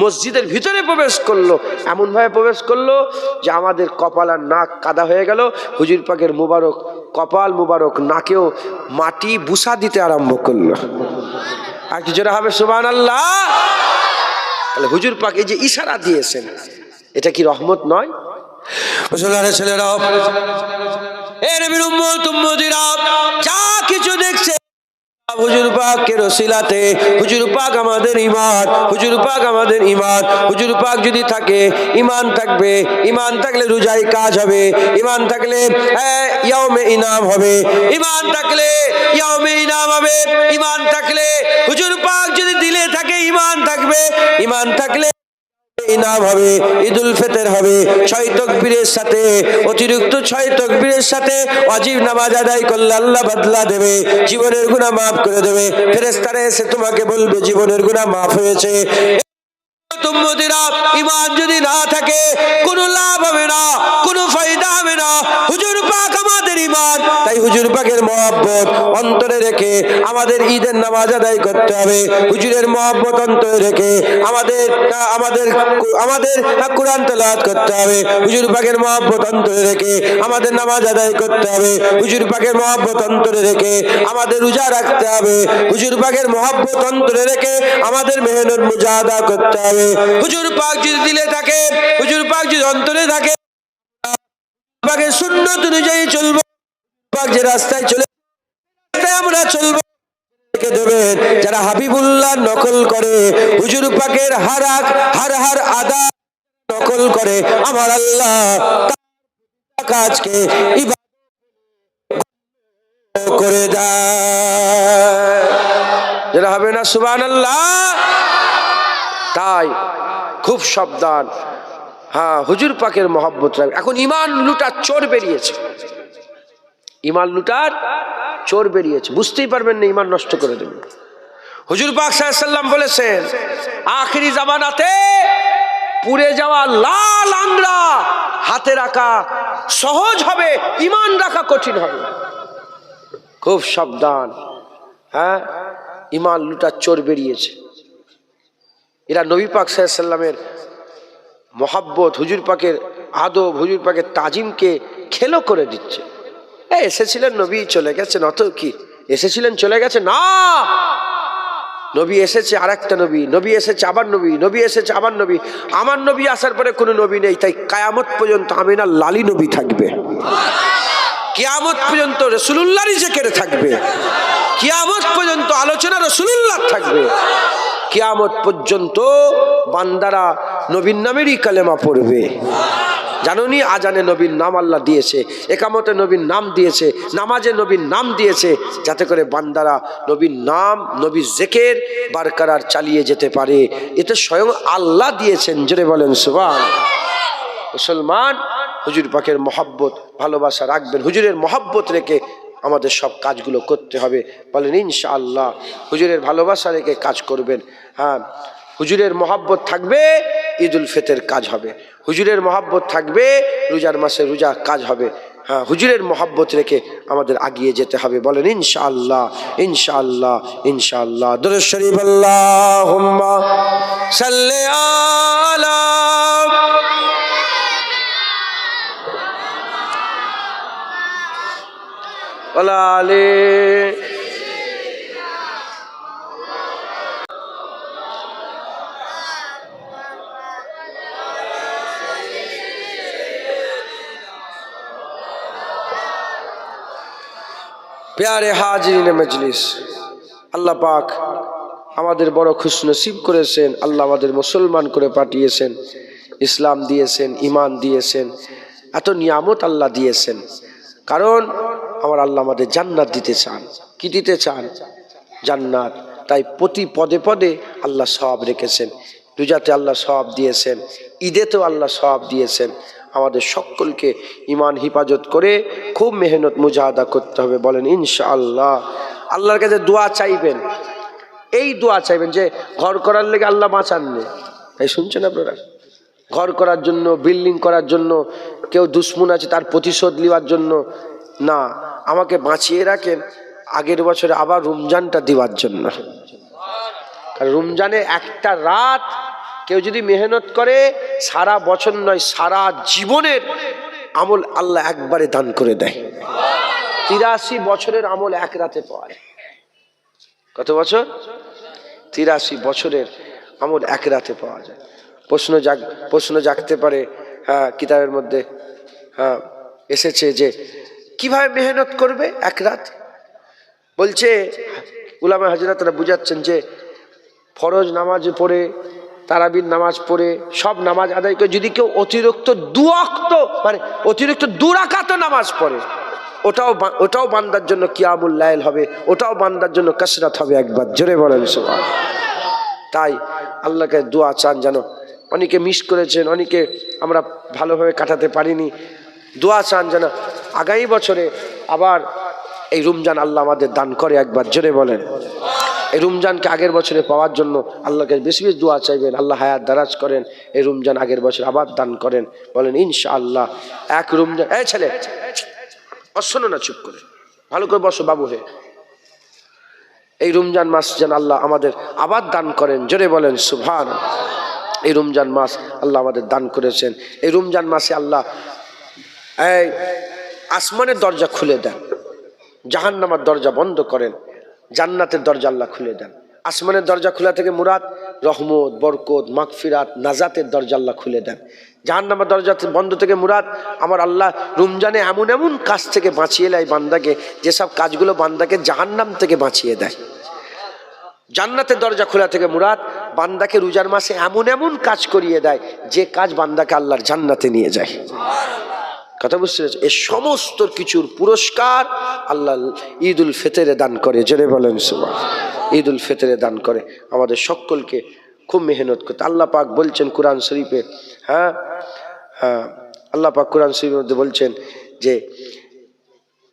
মসজিদের ভিতরে প্রবেশ করলো। এমনভাবে প্রবেশ করলো যে আমাদের কপাল আর নাক কাদা হয়ে গেল। হুজুর পাকের মুবারক কপাল, মুবারক নাকেও মাটি বুসা দিতে আরম্ভ করলো। আর কি জোরে হবে সুবহানাল্লাহ? তাহলে হুজুর পাক এই যে ইশারা দিয়েছেন, এটা কি রহমত নয়? মুসলমানের ছেলেরা, এ নবীর উম্মত উম্মতিরা, যা কিছু দেখছে হুজুর পাকের ওসিলাতে, হুজুর পাক আমাদের ঈমান, হুজুর পাক আমাদের ঈমান। হুজুর পাক যদি থাকে, ঈমান থাকবে, ঈমান থাকলে রোজায় কাজ হবে, ঈমান থাকলে ইয়াউমে ইনাম হবে, ঈমান থাকলে ইয়াউমে ইনাম হবে, ঈমান থাকলে হুজুর পাক যদি দিলে থাকে, ঈমান থাকবে, ঈমান থাকলে ইনাম হবে, ঈদুল ফিতর হবে, 6 তাকবীরের সাথে, অতিরিক্ত 6 তাকবীরের সাথে ওয়াজিব নামাজ আদায় করলে আল্লাহ বদলা দেবে, জীবনের গুনাহ মাফ করে দেবে। ফেরেশতারা এসে তোমাকে বলবে জীবনের গুনাহ মাফ হয়েছে। উম্মতিরা, ঈমান যদি না থাকে কোনো লাভ হবে না, কোনো ফায়দা হবে না। হুজুর পাক আমাদের ঈমান, তাই হুজুর পাকের মহব্বত অন্তরে রেখে আমাদের ঈদের নামাজ আদায় করতে হবে। হুজুরের মহব্বত অন্তরে রেখে আমাদের আমাদের আমাদের কোরআন তেলাওয়াত করতে হবে। হুজুর পাকের মহব্বত অন্তরে রেখে আমাদের নামাজ আদায় করতে হবে। হুজুর পাকের মহব্বত অন্তরে রেখে আমাদের রোজা রাখতে হবে। হুজুর পাকের মহব্বত অন্তরে রেখে আমাদের মেহনত মুজাহাদা করতে হবে। হুজুর পাক যদি দিলে থাকে, হুজুর পাক যদি অন্তরে থাকে, পাকের সুন্নাত অনুযায়ী চলবো, পাক যে রাস্তায় চলে আমরা চলবো। দেবেন যারা হাবিবুল্লাহ নকল করে, হুজুর পাকের হার আদা নকল করে, আমার আল্লাহ কাজকে ইবাদত করে দেয়। যারা হবে না সুবহানাল্লাহ। তাই খুব সাবধান। হ্যাঁ, হুজুর পাকের মহব্বত রাখবে। এখন ঈমান লুটার চোর বেরিয়েছে, ঈমান লুটার চোর বেরিয়েছে, বুঝতেই পারবেন না, ঈমান নষ্ট করে দেবে। হুজুর পাক সাল্লাল্লাহু আলাইহি ওয়াসাল্লাম বলেছেন, আখিরি জামানাতে পুড়ে যাওয়া লাল আংরা হাতে রাখা সহজ হবে, ঈমান রাখা কঠিন হবে। খুব সাবধান। হ্যাঁ, ঈমান লুটার চোর বেরিয়েছে। এরা নবী পাক সাল্লাল্লাহু আলাইহি ওয়াসাল্লামের মহব্বত, হুজুর পাকের আদব, হুজুর পাকের তাজিমকে খেলো করে দিচ্ছে। এসেছিলেন নবী, চলে গেছেন, অত কি এসেছিলেন চলে গেছে না। নবী এসেছে আর একটা নবী, নবী এসেছে আবার নবী, নবী এসেছে আবার নবী। আমার নবী আসার পরে কোনো নবী নেই, তাই কিয়ামত পর্যন্ত আমিনার লালি নবী থাকবে, কিয়ামত পর্যন্ত রাসূলুল্লাহর জিকির থাকবে, কিয়ামত পর্যন্ত আলোচনা রাসূলুল্লাহ থাকবে, কিয়ামত পর্যন্ত বান্দারা নবীর নামেরই কালেমা পড়বে। জানোনি, আজানে নবীর নাম আল্লাহ দিয়েছে, একামতে নবীর নাম দিয়েছে, নামাজে নবীর নাম দিয়েছে, যাতে করে বান্দারা নবীর নাম, নবীর জিকির বারকরার চালিয়ে যেতে পারে। এটা স্বয়ং আল্লাহ দিয়েছেন। জোরে বলেন সুবহানাল্লাহ। মুসলমান হুজুর পাকের মহব্বত ভালোবাসা রাখবেন, হুজুরের মহব্বত রেখে আমাদের সব কাজগুলো করতে হবে। বলেন ইনশাআল্লাহ। হুজুরের ভালোবাসা রেখে কাজ করবেন। হ্যাঁ, হুজুরের মহব্বত থাকবে, ঈদুল ফিতর কাজ হবে। হুজুরের মহব্বত থাকবে, রোজার মাসে রোজা কাজ হবে। হ্যাঁ, হুজুরের মহব্বত রেখে আমাদের আগিয়ে যেতে হবে। বলেন ইনশাআল্লাহ, ইনশাআল্লাহ, ইনশাআল্লাহ। দুরূদ শরীফ আল্লাহুম্মা সাল্লি আলা ওয়ালা আলি। প্যারে হাজিরিন মজলিস, আল্লাহ পাক আমাদের বড় খুশনসিব করেছেন। আল্লাহ আমাদের মুসলমান করে পাঠিয়েছেন, ইসলাম দিয়েছেন, ঈমান দিয়েছেন, এত নিয়ামত আল্লাহ দিয়েছেন। কারণ আমার আল্লাহ আমাদের জান্নাত দিতে চান। কি দিতে চান? জান্নাত। তাই প্রতি পদে পদে আল্লাহ সওয়াব রেখেছেন। রোজাতে আল্লাহ সওয়াব দিয়েছেন, ঈদেতেও আল্লাহ সওয়াব দিয়েছেন। আমাদের সকলকে ঈমান হিফাজত করে খুব মেহনত মুজাহাদা করতে হবে। বলেন ইনশাআল্লাহ। আল্লাহর কাছে দোয়া চাইবেন, এই দোয়া চাইবেন যে ঘর করার লেগে আল্লাহ বাঁচান নেই। তাই শুনছেন আপনারা? ঘর করার জন্য, বিল্ডিং করার জন্য, কেউ দুশ্মন আছে তার প্রতিশোধ নেওয়ার জন্য না, আমাকে বাঁচিয়ে রাখেন আগের বছরে আবার রমজানটা দেওয়ার জন্য। কারণ রমজানে একটা রাত কেউ যদি মেহনত করে, সারা বছর নয়, সারা জীবনের আমল আল্লাহ একবারে দান করে দেয়। 83 বছরের আমল এক রাতে পাওয়া যায়। কত বছর? 83 বছরের আমল এক রাতে পাওয়া যায়। প্রশ্ন জাগতে পারে। হ্যাঁ, কিতাবের মধ্যে হ্যাঁ এসেছে যে কিভাবে মেহনত করবে এক রাত। বলছে উলামা হাজরাতরা বুঝাচ্ছেন যে ফরজ নামাজ পড়ে, তারাবির নামাজ পড়ে, সব নামাজ আদায় করে যদি কেউ অতিরিক্ত অতিরিক্ত 2 রাকাত নামাজ পড়ে, ওটাও বান্দার জন্য কিয়ামুল লাইল হবে, ওটাও বান্দার জন্য কসরত হবে। একবার জোরে বলেন সুবহান। তাই আল্লাহকে দোয়া চান, যেন অনেকে মিস করেছেন, অনেকে আমরা ভালোভাবে কাটাতে পারিনি, দোয়া চান যেন আগামী বছরে আবার এই রমজান আল্লাহ আমাদের দান করে। একবার জোরে বলেন। এই রমজানকে আগের বছরে পাওয়ার জন্য আল্লাহকে বেশি বেশি দোয়া চাইবেন, আল্লাহ হায়াত দারাজ করেন, এই রমজান আগের বছর আবার দান করেন। বলেন ইনশাআল্লাহ। এক রমজান, এই ছেলে শোনো না, চুপ করে ভালো করে বসো বাবু হে। এই রমজান মাস যেন আল্লাহ আমাদের আবার দান করেন। জোরে বলেন সুবহান। এই রমজান মাস আল্লাহ আমাদের দান করেছেন। এই রমজান মাসে আল্লাহ এই আসমানের দরজা খুলে দেন, জাহান্নামের দরজা বন্ধ করেন, জান্নাতের দরজা আল্লাহ খুলে দেন। আসমানের দরজা খোলা থেকে মুরাদ রহমত, বরকত, মাগফিরাত, নাজাতের দরজা আল্লাহ খুলে দেন। জাহান্নামের দরজা বন্ধ থেকে মুরাদ আমার আল্লাহ রমজানে এমন এমন কাজ থেকে বাঁচিয়ে নেয় বান্দাকে, যেসব কাজগুলো বান্দাকে জাহান্নাম থেকে বাঁচিয়ে দেয়। জান্নাতের দরজা খোলা থেকে মুরাদ বান্দাকে রোজার মাসে এমন এমন কাজ করিয়ে দেয় যে কাজ বান্দাকে আল্লাহর জান্নাতে নিয়ে যায়। কথা বুঝতে পেরেছেন? এই সমস্ত কিছুর পুরস্কার আল্লাহ ঈদুল ফিতরে দান করে। জোরে বলেন সুবহান। ঈদুল ফিতরে দান করে। আমাদের সকলকে খুব মেহনত করতে। আল্লাহ পাক বলছেন কোরআন শরীফে, হ্যাঁ হ্যাঁ, আল্লাহ পাক কোরআন শরীফের মধ্যে বলছেন যে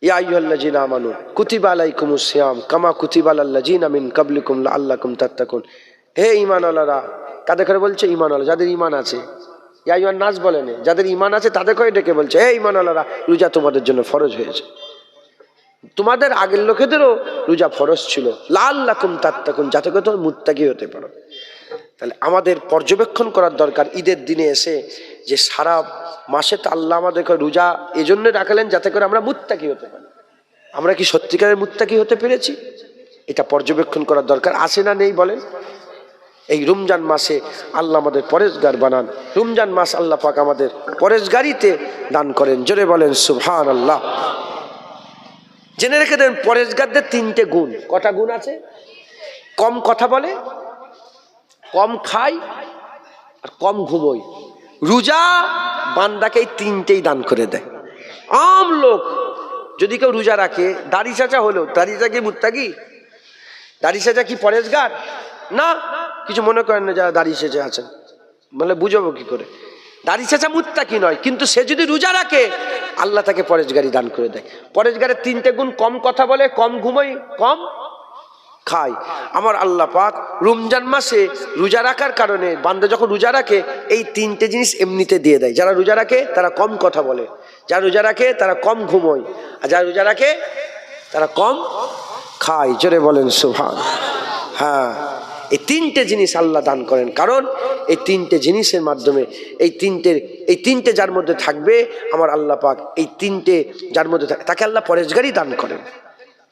ইয়া আইয়ুহাল্লাযীনা আমানু কুতিবা আলাইকুমুস সিয়াম কামা কুতিবা আলাল্লাযীনা মিন ক্বাবলিকুম লাআল্লাকুম তাত্তাকুন। হে ঈমানওয়ালারা, কাদের করে বলছে? ঈমানওয়ালা, যাদের ঈমান আছে। ইয়া আইয়ুহান নাস বলেন, যাদের ঈমান আছে তাদের করে ডেকে বলছে হে ঈমানওয়ালারা, রোজা তোমাদের জন্য ফরজ হয়েছে। তোমাদের আগের লোকেদেরও রোজা ফরজ ছিল, লাআল্লাকুম তাত্তাকুন, যাতে করে তোমরা মুত্তাকি হতে পারো। তাহলে আমাদের পর্যবেক্ষণ করার দরকার ঈদের দিনে এসে যে সারা মাসে তো আল্লাহ আমাদেরকে রোজা এজন্য রাখলেন যাতে করে আমরা মুত্তাকি হতে পারি। আমরা কি সত্যিকারের মুত্তাকি হতে পেরেছি? এটা পর্যবেক্ষণ করার দরকার আছে না নেই বলেন? এই রমজান মাসে আল্লাহ আমাদের পরেজগার বানান। রমজান মাস আল্লাহ পাক আমাদের পরেজগারিতে দান করেন। জোরে বলেন সুবহানাল্লাহ। জেনে রেখে দেন পরেজগারদের 3টে গুণ। কটা গুণ আছে? কম কথা বলে, কম খায় আর কম ঘুমোয়। রোজা বান্দাকে এই 3টেই দান করে দেয়। আম লোক যদি কেউ রোজা রাখে, দাড়ি চাচা হলো, দাড়ি চাচা কি মুত্তাকি? দাড়ি চাচা কি পরেজগার? না, কিছু মনে করেন না যারা দাড়ি সেজে আছেন, বলে বুঝাবো কি করে? দাড়ি চাচা মুত্তাকি নয়, কিন্তু সে যদি রোজা রাখে আল্লাহ তাকে পরেজগারি দান করে দেয়। পরেজগারের 3টে গুণ: কম কথা বলে, কম ঘুমোয়, কম খায়। আমার আল্লাহ পাক রমজান মাসে রোজা রাখার কারণে বান্দা যখন রোজা রাখে এই 3টে জিনিস এমনিতে দিয়ে দেয়। যারা রোজা রাখে তারা কম কথা বলে, যারা রোজা রাখে তারা কম ঘুমোয়, আর যারা রোজা রাখে তারা কম খায়। জোরে বলেন সুবহান। হ্যাঁ, এই 3টে জিনিস আল্লাহ দান করেন, কারণ এই 3টে জিনিসের মাধ্যমে এই তিনটে যার মধ্যে থাকবে আমার আল্লাহ পাক এই 3টে যার মধ্যে তাকে আল্লাহ পরেজগারি দান করেন।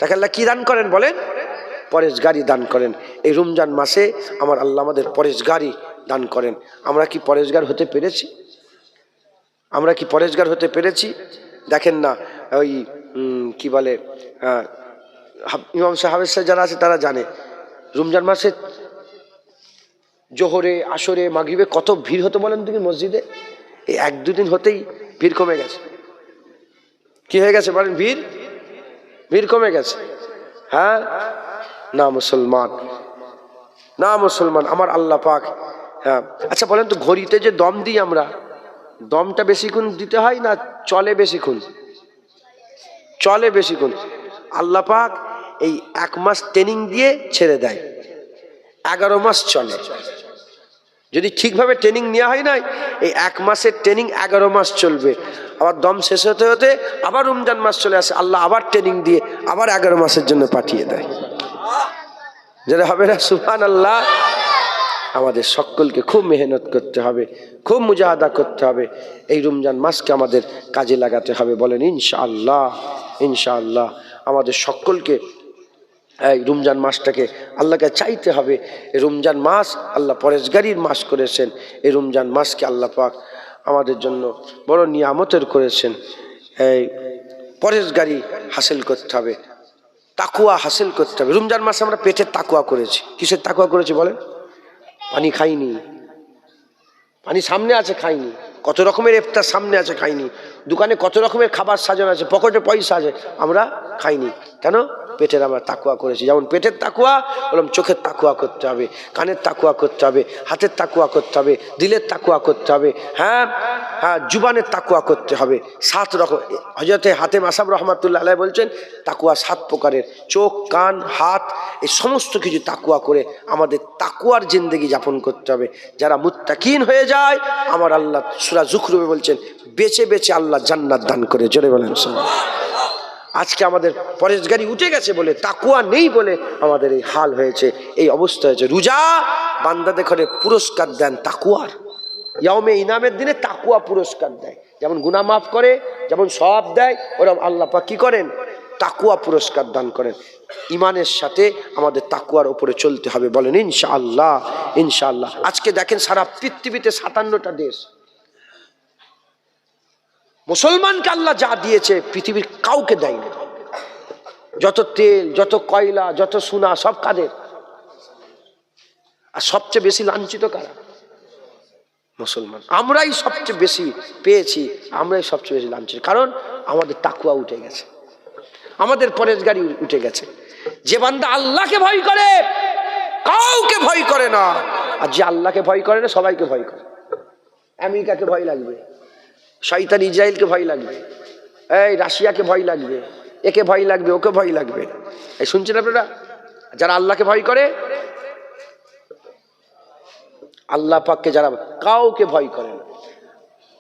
তাকে আল্লাহ কি দান করেন বলেন? পরেজগারি দান করেন। এই রমজান মাসে আমার আল্লাহ আমাদের পরেজগারি দান করেন। আমরা কি পরেজগার হতে পেরেছি? আমরা কি পরেজগার হতে পেরেছি? দেখেন না, ওই কি বলে ইমাম সাহেব যারা আছে তারা জানে রমজান মাসে জোহরে, আসরে, মাগরিবে কত ভিড় হতো বলেন তুমি মসজিদে? এই 1-2 দিন হতেই ভিড় কমে গেছে। কি হয়ে গেছে বলেন? ভিড় কমে গেছে। হ্যাঁ, না মুসলমান, না মুসলমান, আমার আল্লাহ পাক। হ্যাঁ, আচ্ছা বলেন তো, ঘড়িতে যে দম দিই আমরা, দমটা বেশিক্ষণ দিতে হয় না চলে বেশিক্ষণ? চলে বেশিক্ষণ। আল্লাহ পাক এই 1 মাস ট্রেনিং দিয়ে ছেড়ে দেয়, 11 মাস চলে। যদি ঠিকভাবে ট্রেনিং নেওয়া হয় না, এই 1 মাসের ট্রেনিং 11 মাস চলবে। আবার দম শেষ হতে হতে আবার রমজান মাস চলে আসে, আল্লাহ আবার ট্রেনিং দিয়ে আবার 11 মাসের জন্য পাঠিয়ে দেয়। যেটা হবে না সুবহানাল্লাহ। আমাদের সকলকে খুব মেহনত করতে হবে, খুব মুজাহাদা করতে হবে। এই রমজান মাসকে আমাদের কাজে লাগাতে হবে। বলেন ইনশাআল্লাহ। ইনশাআল্লাহ আমাদের সকলকে এই রমজান মাসটাকে আল্লাহকে চাইতে হবে। এই রমজান মাস আল্লাহ পরেশগারির মাস করেছেন। এই রমজান মাসকে আল্লাহ পাক আমাদের জন্য বড় নিয়ামতের করেছেন। এই পরেশগারি হাসিল করতে হবে, তাকুয়া হাসিল করতে হবে। রমজান মাসে আমরা পেটের তাকুয়া করেছি। কিসের তাকুয়া করেছি বলেন? পানি খাইনি, পানি সামনে আছে খাইনি, কত রকমের ইফতার সামনে আছে খাইনি, দোকানে কত রকমের খাবার সাজানো আছে, পকেটে পয়সা আছে, আমরা খাইনি। কেন? পেটের আমরা তাকুয়া করেছি। যেমন পেটের তাকুয়া বললাম, চোখের তাকুয়া করতে হবে, কানের তাকুয়া করতে হবে, হাতের তাকুয়া করতে হবে, দিলের তাকুয়া করতে হবে, হ্যাঁ হ্যাঁ, জুবানের তাকুয়া করতে হবে। 7 রকম হযরতে হাতেম আসাব রহমাতুল্লাহ আলাইহি বলছেন তাকুয়া 7 প্রকারের। চোখ, কান, হাত, এই সমস্ত কিছু তাকুয়া করে আমাদের তাকুয়ার জিন্দেগি যাপন করতে হবে। যারা মুত্তাকিন হয়ে যায়, আমার আল্লাহ সূরা যুখরুফে বলছেন বেছে বেছে আল্লাহ জান্নাত দান করে। জোরে বলেন সুবহানাল্লাহ। আজকে আমাদের পরেশগারি উঠে গেছে বলে, তাকুয়া নেই বলে আমাদের এই হাল হয়েছে, এই অবস্থা হয়েছে। রোজা বান্দাদের ঘরে পুরস্কার দেন তাকুয়ার। ইয়াউমে ইনামের দিনে তাকুয়া পুরস্কার দেয়। যেমন গুনাহ মাফ করে, যেমন সওয়াব দেয়, ওরকম আল্লাহ পাক কি করেন? তাকুয়া পুরস্কার দান করেন। ইমানের সাথে আমাদের তাকুয়ার উপরে চলতে হবে। বলেন ইনশাআল্লাহ, ইনশাআল্লাহ। আজকে দেখেন সারা পৃথিবীতে 57টা দেশ, মুসলমানকে আল্লাহ যা দিয়েছে পৃথিবীর কাউকে দেয়নি। যত তেল, যত কয়লা, যত সোনা, সব কাদের? আর সবচেয়ে বেশি লাঞ্ছিত কারা? মুসলমান। আমরাই সবচেয়ে বেশি পেয়েছি, আমরাই সবচেয়ে বেশি লাঞ্ছিত। কারণ আমাদের তাকুয়া উঠে গেছে, আমাদের পরেশগারি উঠে গেছে। যে বান্দা আল্লাহকে ভয় করে কাউকে ভয় করে না, আর যে আল্লাহকে ভয় করে না সবাইকে ভয় করে। আমেরিকাকে ভয় লাগবে, শয়তান ইসরায়েলকে ভয় লাগবে, এই রাশিয়াকে ভয় লাগবে, একে ভয় লাগবে, ওকে ভয় লাগবে। এই শুনছেন আপনারা? যারা আল্লাহকে ভয় করে, আল্লাহ পাককে যারা কাউকে ভয় করে না।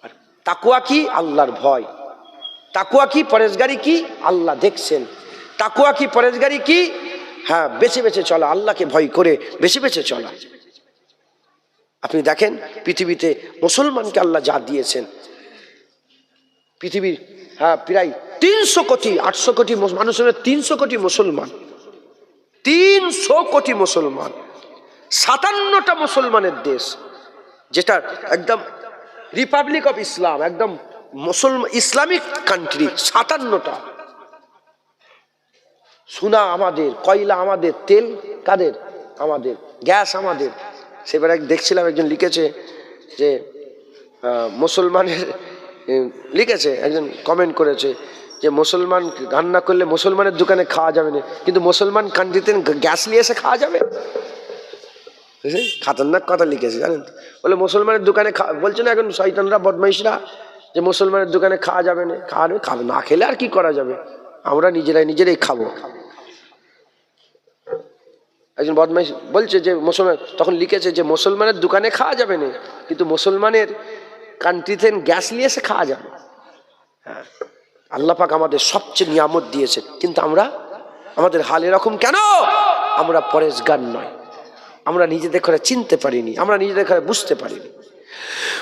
আর তাকুয়া কি? আল্লাহর ভয়। তাকুয়া কি? পরেশগারি কি? আল্লাহ দেখছেন। তাকুয়া কি? পরেশগারি কি? হ্যাঁ, বেছে বেছে চলা, আল্লাহকে ভয় করে বেছে বেছে চলা। আপনি দেখেন পৃথিবীতে মুসলমানকে আল্লাহ যা দিয়েছেন, পৃথিবীর হ্যাঁ প্রায় 300 কোটি 800 কোটি মানুষের 300 কোটি মুসলমান, 300 কোটি মুসলমান, 57টা মুসলমানের দেশ, যেটা একদম রিপাবলিক অফ ইসলাম, একদম মুসলমান ইসলামিক কান্ট্রি। 57টা। সোনা আমাদের, কয়লা আমাদের, তেল কাদের? আমাদের। গ্যাস আমাদের। সেবার দেখছিলাম একজন লিখেছে যে মুসলমানের, লিখেছে একজন কমেন্ট করেছে যে মুসলমান রান্না করলে মুসলমানের দোকানে খাওয়া যাবে না, কিন্তু মুসলমান কান্ট্রিতে গ্যাস নিয়ে এসে খাওয়া যাবে। খাতারনাক কথা লিখেছে জানেন। বলে মুসলমানের দোকানে বলছে না এখন শয়তানরা, বদমাইশরা, যে মুসলমানের দোকানে খাওয়া যাবে না। খাবে না খেলে আর কি করা যাবে, আমরা নিজেরাই খাবো। একজন বদমাইশ বলছে যে মুসলমান, তখন লিখেছে যে মুসলমানের দোকানে খাওয়া যাবে না, কিন্তু মুসলমানের কান্ট্রিতে গ্যাস নিয়ে এসে খাওয়া যাবে। হ্যাঁ, আল্লাহ পাক আমাদের সবচেয়ে নিয়ামত দিয়েছে, কিন্তু আমরা, আমাদের হাল এরকম কেন? আমরা পরেশগার নয়, আমরা নিজেদের ঘরে চিনতে পারিনি, আমরা নিজেদের ঘরে বুঝতে পারিনি।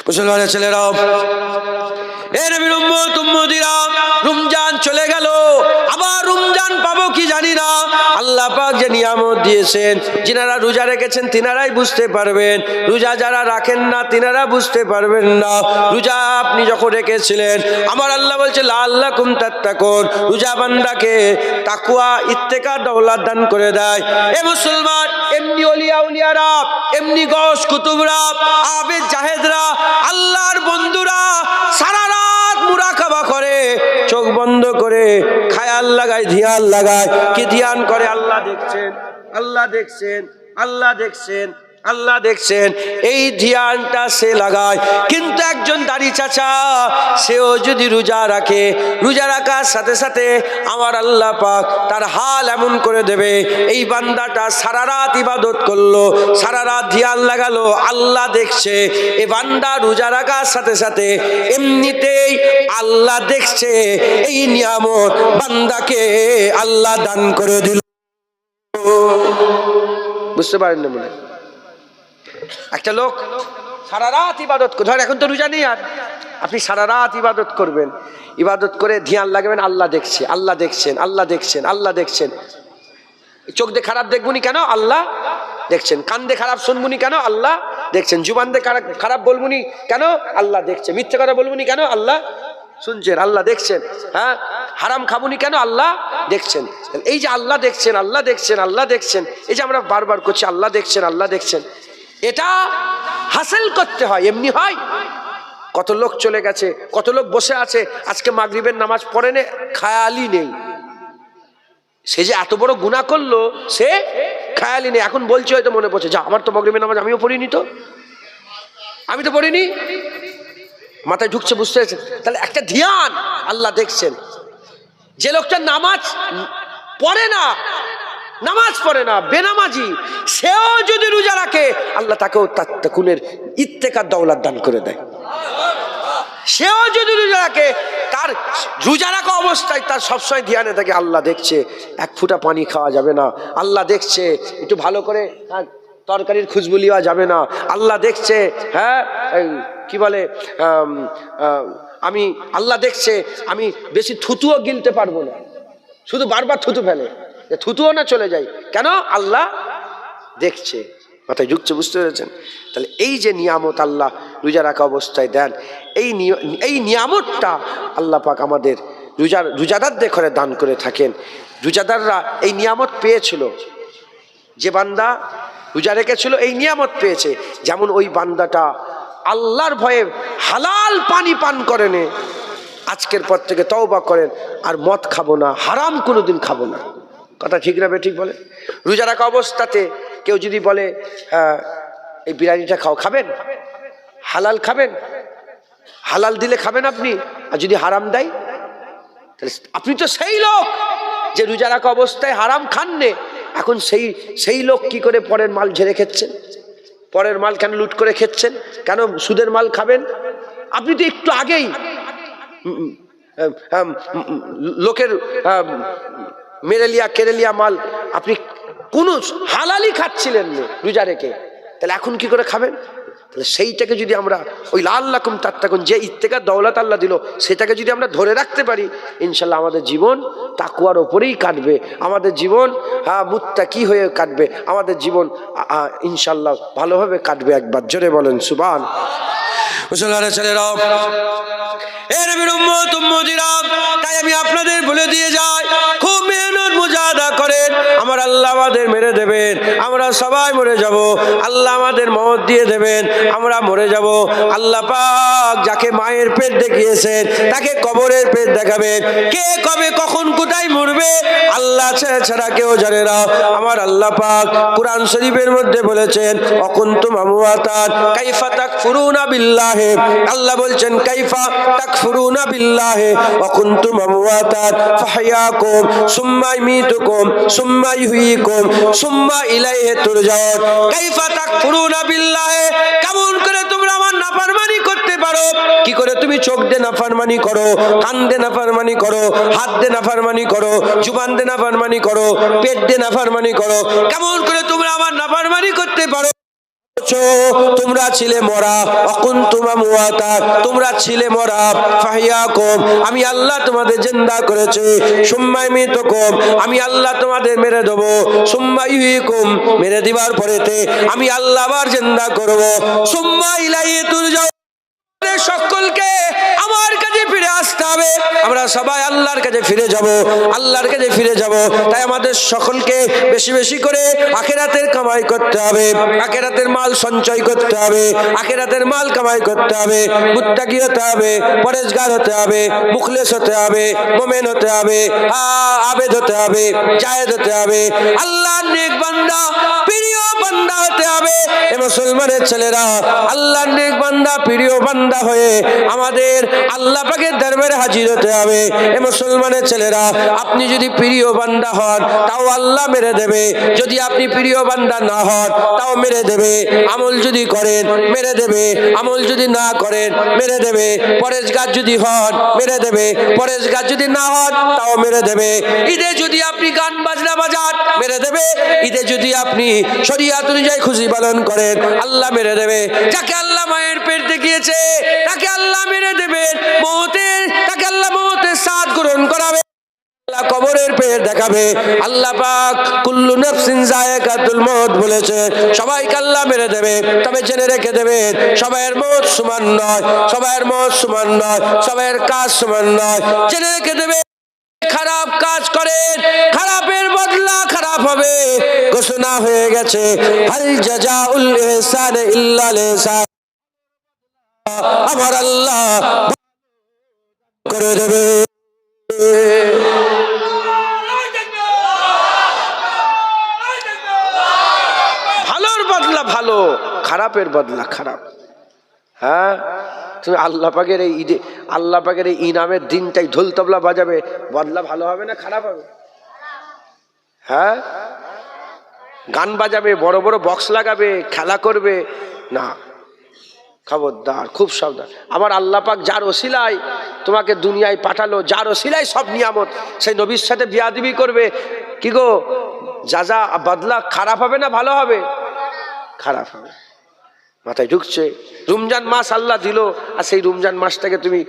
মুসলমানের ছেলেরা, এ নবীর উম্মত উম্মতিরা, রমজান চলে গেল, আবার রমজান পাবো কি জানি না। আল্লাহ পাক যে নিয়ামত দিয়েছেন, যিনারা রোজা রেখেছেন তিনারাই বুঝতে পারবেন, রোজা যারা রাখেন না তিনারা বুঝতে পারবেন না। রোজা আপনি যখন রেখেছিলেন, আমার আল্লাহ বলছে লাআল্লাকুম তাত্তাকুন, রোজা বান্দাকে তাকওয়া, ইত্তেকা, দৌলত দান করে দেয়। এ মুসলমান, এমনি ওলিয়া উলিয়ারা, এমনি গস কুতুবরা, আবেদ জাহেদরা, আল্লাহর বন্ধুরা সারা রাত মুরাকাবা করে, চোখ বন্ধ করে খায়াল লাগায়, ধ্যান লাগায়। কি ধ্যান করে? আল্লাহ দেখছেন, আল্লাহ দেখছেন, আল্লাহ দেখছেন, আল্লাহ দেখছেন। এই ধ্যানটা সে লাগায়। কিন্তু একজন দাড়ি চাচা, সেও যদি রোজা রাখে, রোজা রাখার সাথে সাথে আমার আল্লাহ পাক তার হাল এমন করে দেবে, এই বান্দাটা সারা রাত ইবাদত করলো, সারা রাত ধ্যান লাগালো, আল্লাহ দেখছে। এই বান্দা রোজা রাখার সাথে সাথে এমনিতেই আল্লাহ দেখছে, এই নিয়ামত বান্দাকে আল্লাহ দান করে দিল। বুঝতে পারেন না মনে? একটা লোক সারা রাত ইবাদত করে, ধর এখন তো রোজা নেই, আর আপনি সারা রাত ইবাদত করবেন, ইবাদত করে ধ্যান লাগাবেন, আল্লাহ দেখছে, আল্লাহ দেখছেন, আল্লাহ দেখছেন, আল্লাহ দেখছেন। চোখ দিয়ে খারাপ দেখবুনি কেন? আল্লাহ দেখছেন। কান দিয়ে খারাপ শুনবুনি কেন? আল্লাহ দেখছেন। জুবান দিয়ে খারাপ বলবুনি কেন? আল্লাহ দেখছেন। মিথ্যে কথা বলবুনি কেন? আল্লাহ শুনছেন, আল্লাহ দেখছেন। হ্যাঁ, হারাম খাবুনি কেন? আল্লাহ দেখছেন। এই যে আল্লাহ দেখছেন, আল্লাহ দেখছেন, আল্লাহ দেখছেন, এই যে আমরা বারবার করছি আল্লাহ দেখছেন, আল্লাহ দেখছেন, এটা হাসিল করতে হয়, এমনি হয়? কত লোক চলে গেছে, কত লোক বসে আছে, আজকে মাগরিবের নামাজ পড়ে নে, খেয়ালই নেই। সে যে এত বড় গুনাহ করলো, সে খেয়ালই নেই। এখন বলছে হয়তো মনে পড়ছে, যা আমার তো মাগরিবের নামাজ আমিও পড়িনি, তো আমি তো পড়িনি, মাথায় ঢুকছে, বুঝতে পেরেছেন? তাহলে একটা ধ্যান, আল্লাহ দেখছেন। যে লোকটা নামাজ পড়ে না, নামাজ পড়ে না, বেনামাজি, সেও যদি রোজা রাখে, আল্লাহ তাকেও তাকুনের ইত্তেকার দৌলত দান করে দেয়। সেও যদি রোজা রাখে, তার রোজা রাখা অবস্থায় তার সবসময় ধ্যানে থাকে আল্লাহ দেখছে, এক ফোঁটা পানি খাওয়া যাবে না, আল্লাহ দেখছে, একটু ভালো করে তরকারির খুশবু লিওয়া যাবে না, আল্লাহ দেখছে। হ্যাঁ, কি বলে, আমি আল্লাহ দেখছে, আমি বেশি থুতুও গিলতে পারবো না, শুধু বারবার থুতু ফেলে, থুতুও না চলে যায়, কেন? আল্লাহ দেখছে। মাথায় ঢুকছে, বুঝতে পেরেছেন? তাহলে এই যে নিয়ামত আল্লাহ রোজা রাখা অবস্থায় দেন, এই নিয়ামতটা আল্লাহ পাক আমাদের রোজাদারদের ঘরে দান করে থাকেন। রোজাদাররা এই নিয়ামত পেয়েছিল, যে বান্দা রোজা রেখেছিল এই নিয়ামত পেয়েছে। যেমন ওই বান্দাটা আল্লাহর ভয়ে হালাল পানি পান করেন, আজকের পর থেকে তওবা করেন, আর মদ খাবো না, হারাম কোনোদিন খাবো না। কথা ঠিক না ঠিক বলে? রোজা রাখা অবস্থাতে কেউ যদি বলে এই বিরিয়ানিটা খাবেন, হালাল খাবেন, হালাল দিলে খাবেন আপনি, আর যদি হারাম দেয়, তাহলে আপনি তো সেই লোক যে রোজা রাখা অবস্থায় হারাম খাননে। এখন সেই লোক কি করে পরের মাল ঝেড়ে খেচ্ছেন? পরের মাল কেন লুট করে খেচ্ছেন? কেন সুদের মাল খাবেন? আপনি তো একটু আগেই লোকের কেরেলিয়া মাল আপনি কোন হালালি খাচ্ছিলেন না রোজা রেখে, তাহলে এখন কি করে খাবেন? তাহলে সেইটাকে যদি আমরা ওই লাল্লাকুম তাত্তাকুন, যে ইত্তেকার দৌলত আল্লাহ দিল, সেটাকে যদি আমরা ধরে রাখতে পারি, ইনশাল্লাহ আমাদের জীবন তাকওয়ার ওপরেই কাটবে, আমাদের জীবন মুত্তাকি হয়ে কাটবে, আমাদের জীবন ইনশাল্লাহ ভালোভাবে কাটবে। একবার জোরে বলেন সুবহানাল্লাহ। মুসলমানের ছেলেরা, এ নবীর উম্মত উম্মতিরা, তাই আমি আপনাদের বলে দিয়ে যাই, খুব মেহনত মুজাহাদা করেন, আমার আল্লাহ আমাদের মেরে দেবেন, আমরা সবাই মরে যাব, আল্লাহ আমাদের মওত দিয়ে দেবেন, আমরা মরে যাব। আল্লাহ পাক যাকে মায়ের পেট দেখিয়েছেন, তাকে কবরের পেট দেখাবেন। কে কবে কখন কোথায় মরবে আল্লাহ ছাড়া কেউ জানে না। আমার আল্লাহ পাক কুরআন শরীফের মধ্যে বলেছেন, অকুনতুম আমওয়াতান কাইফা তাকফুরুনা বিল্লাহি, আল্লাহ বলছেন কাইফা তাকফুরুনা বিল্লাহি ওয়া কুনতুম আমওয়াতান ফাহইয়াকুম সুম্মা ইমিতুকুম সুম্মা ইহয়িকুম সুম্মা ইলাইহি তুরজাউন। কাইফা তাকফুরুনা বিল্লাহি, কেমন করে তোমরা আমার নাফরমানি করতে পারো? কি করে তুমি চোখ দিয়ে নাফরমানি করো, কান দিয়ে নাফরমানি করো, হাত দিয়ে নাফরমানি করো, জুবান দিয়ে নাফরমানি করো, পেট দিয়ে নাফরমানি করো, কেমন করে তোমরা আমার নাফরমানি করতে পারো? তোমরা ছিলে মরা, অকুনতুম আমওয়াতান, তোমরা ছিলে মরা, ফাহইয়াকুম, আমি আল্লাহ তোমাদের জিন্দা করেছি, সুম্মা ইমিতুকুম, আমি আল্লাহ তোমাদের মেরে দেব, সুম্মা ইহয়িকুম, মেরে দিবার পরেতে আমি আল্লাহ আবার জিন্দা করব, সুম্মা ইলাইহি তুরজাউন। সকলকে আমার কাছে ফিরে আসতে হবে, আমরা সবাই আল্লাহর কাছে ফিরে যাব, আল্লাহর কাছে ফিরে যাব। তাই আমাদের সকলকে বেশি বেশি করে আখিরাতের কামাই করতে হবে, আখিরাতের মাল সঞ্চয় করতে হবে, আখিরাতের মাল কামাই করতে হবে, মুত্তাকি হতে হবে, পরেজগার হতে হবে, মুখলেস হতে হবে, মুমিন হতে হবে, আবেদ হতে হবে, জায়েদ হতে হবে, আল্লাহর নেক বান্দা, প্রিয় বান্দা হতে হবে। এ মুসলমানের ছেলেরা, আল্লাহর নেক বান্দা, প্রিয় বান্দা হয়ে আমাদের আল্লাহ পাকের দরবারে হাজির হতে হবে। এ মুসলমানের ছেলেরা, আপনি যদি প্রিয় বান্দা হন তাও আল্লাহ মেরে দেবে, যদি আপনি প্রিয় বান্দা না হন তাও মেরে দেবে। আমল যদি করেন মেরে দেবে, আমল যদি না করেন মেরে দেবে। পরেজগার যদি হন মেরে দেবে, পরেজগার যদি না হন তাও মেরে দেবে। ঈদে যদি আপনি গান বাজনা বাজান মেরে দেবে, ঈদে যদি আপনি শরিয়াত অনুযায়ী খুশি পালন করেন আল্লাহ মেরে দেবে। যাকে আল্লাহ মায়ের পেট দেখিয়েছে তাকে আল্লাহ মেরে দেবেন, তাকে আল্লাহ মওতের সাথ গ্রহণ করাবে। কবরের পেট দেখাবে। আল্লাহ পাক কুল্লু নাফসিন যায়কাতুল মউত বলেছে, সবাইকে আল্লাহ মেরে দেবে। তবে জেনে রেখে দেবে, সবাইয়ের মউত সমান নয়, সবাইয়ের মউত সমান নয়, সবাইয়ের কাজ সমান নয়। জেনে রেখে দেবে, খারাপ কাজ করেন, খারাপের বদলা খারাপ হবে। ঘোষণা হয়ে গেছে, হাল জাযাউল ইহসান ইল্লাল ইহসান। আমার আল্লাহ করে দেবে। ভালোর বদলা ভালো, খারাপের বদলা খারাপ। হ্যাঁ, তুমি আল্লাহ পাকের এই ঈদে, আল্লাহ পাকের এই ইনামের দিনটাই ঢোল তবলা বাজাবে, বদলা ভালো হবে না খারাপ হবে? হ্যাঁ, গান বাজাবে, বড় বড় বক্স লাগাবে, খেলা করবে না, খবরদার, খুব সাবধান। আমার আল্লাহ পাক যার ওসিলায় তোমাকে দুনিয়ায় পাঠালো, যার ওসিলায় সব নিয়ামত, সেই নবীর সাথে বিয়াদবি করবে, কি গো, যা বদলা খারাপ হবে না ভালো হবে? খারাপ হবে। মাথায় ঢুকছে? রমজান মাস আল্লাহ দিল, আর সেই রমজান মাসটাকে তুমি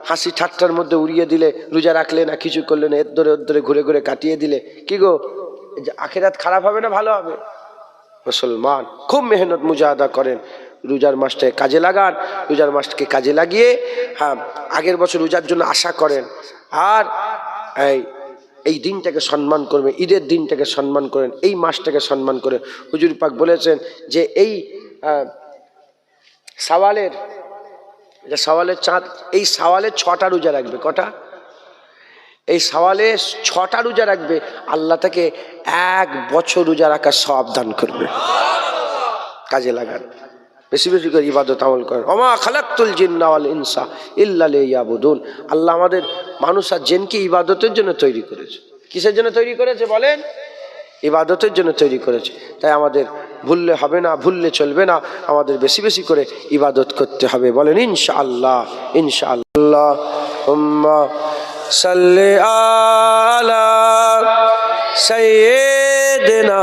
হাসি ঠাট্টার মধ্যে উড়িয়ে দিলে, রোজা রাখলে না, কিছু করলে না, এর ধরে ঘুরে ঘুরে কাটিয়ে দিলে, কি গো, আখিরাত খারাপ হবে না ভালো হবে? মুসলমান খুব মেহনত মুজাহাদা করেন, রোজার মাসটাকে কাজে লাগান, রোজার মাসটাকে কাজে লাগিয়ে আগের বছর রোজার জন্য আশা করেন, আর এই দিনটাকে সম্মান করবেন, ঈদের দিনটাকে সম্মান করেন, এই মাসটাকে সম্মান করেন। হুজুর পাক বলেছেন যে এই শাওয়ালের চাঁদ, এই শাওয়ালের 6টা রোজা রাখবে। কটা? এই শাওয়ালে 6টা রোজা রাখবে, আল্লাহ তাকে 1 বছর রোজা রাখার সওয়াব দান করবে। কাজে লাগান, বেশি বেশি করে ইবাদত আমল করেন। ওমা খালাকতুল জিন্না ওয়াল ইনসা ইল্লা লিয়াবুদুন। আল্লাহ আমাদের মানুষ আর জিনকে ইবাদতের জন্য তৈরি করেছে। কিসের জন্য তৈরি করেছে বলেন? ইবাদতের জন্য তৈরি করেছে। তাই আমাদের ভুললে হবে না, ভুললে চলবে না, আমাদের বেশি বেশি করে ইবাদত করতে হবে। বলেন ইনশাআল্লাহ, ইনশাআল্লাহ। হুম্মা সাল্লি আলা সাইয়্যিদিনা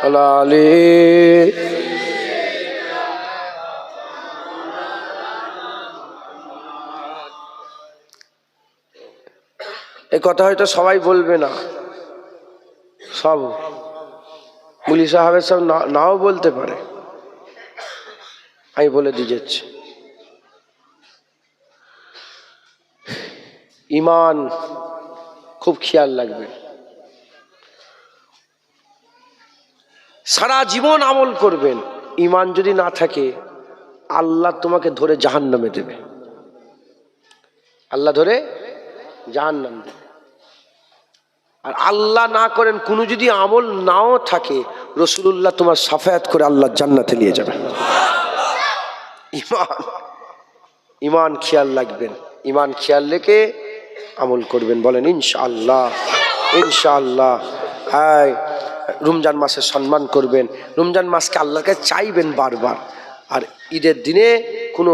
আলা আলি। এই কথা হয়তো সবাই বলবে না, সব মুলি সাহেবের সব নাও বলতে পারে, আমি বলে দিয়ে যাচ্ছি। ঈমান খুব খেয়াল রাখবে। সারা জীবন আমল করবেন, ঈমান যদি না থাকে আল্লাহ তোমাকে ধরে জাহান্নামে দেবে, আল্লাহ ধরে জাহান্নাম দেবে। আর আল্লাহ না করেন, কোনো যদি আমল নাও থাকে, রাসূলুল্লাহ তোমার সাফায়াত করে আল্লাহ জান্নাতে নিয়ে যাবে। ঈমান খেয়াল রাখবেন, ঈমান খেয়াল রেখে আমল করবেন। বলেন ইনশাআল্লাহ, ইনশাআল্লাহ। হ্যাঁ, রমজান মাসে সম্মান করবেন, রমজান মাসকে আল্লাহর কাছে চাইবেন বারবার। আর ঈদের দিনে কোনো,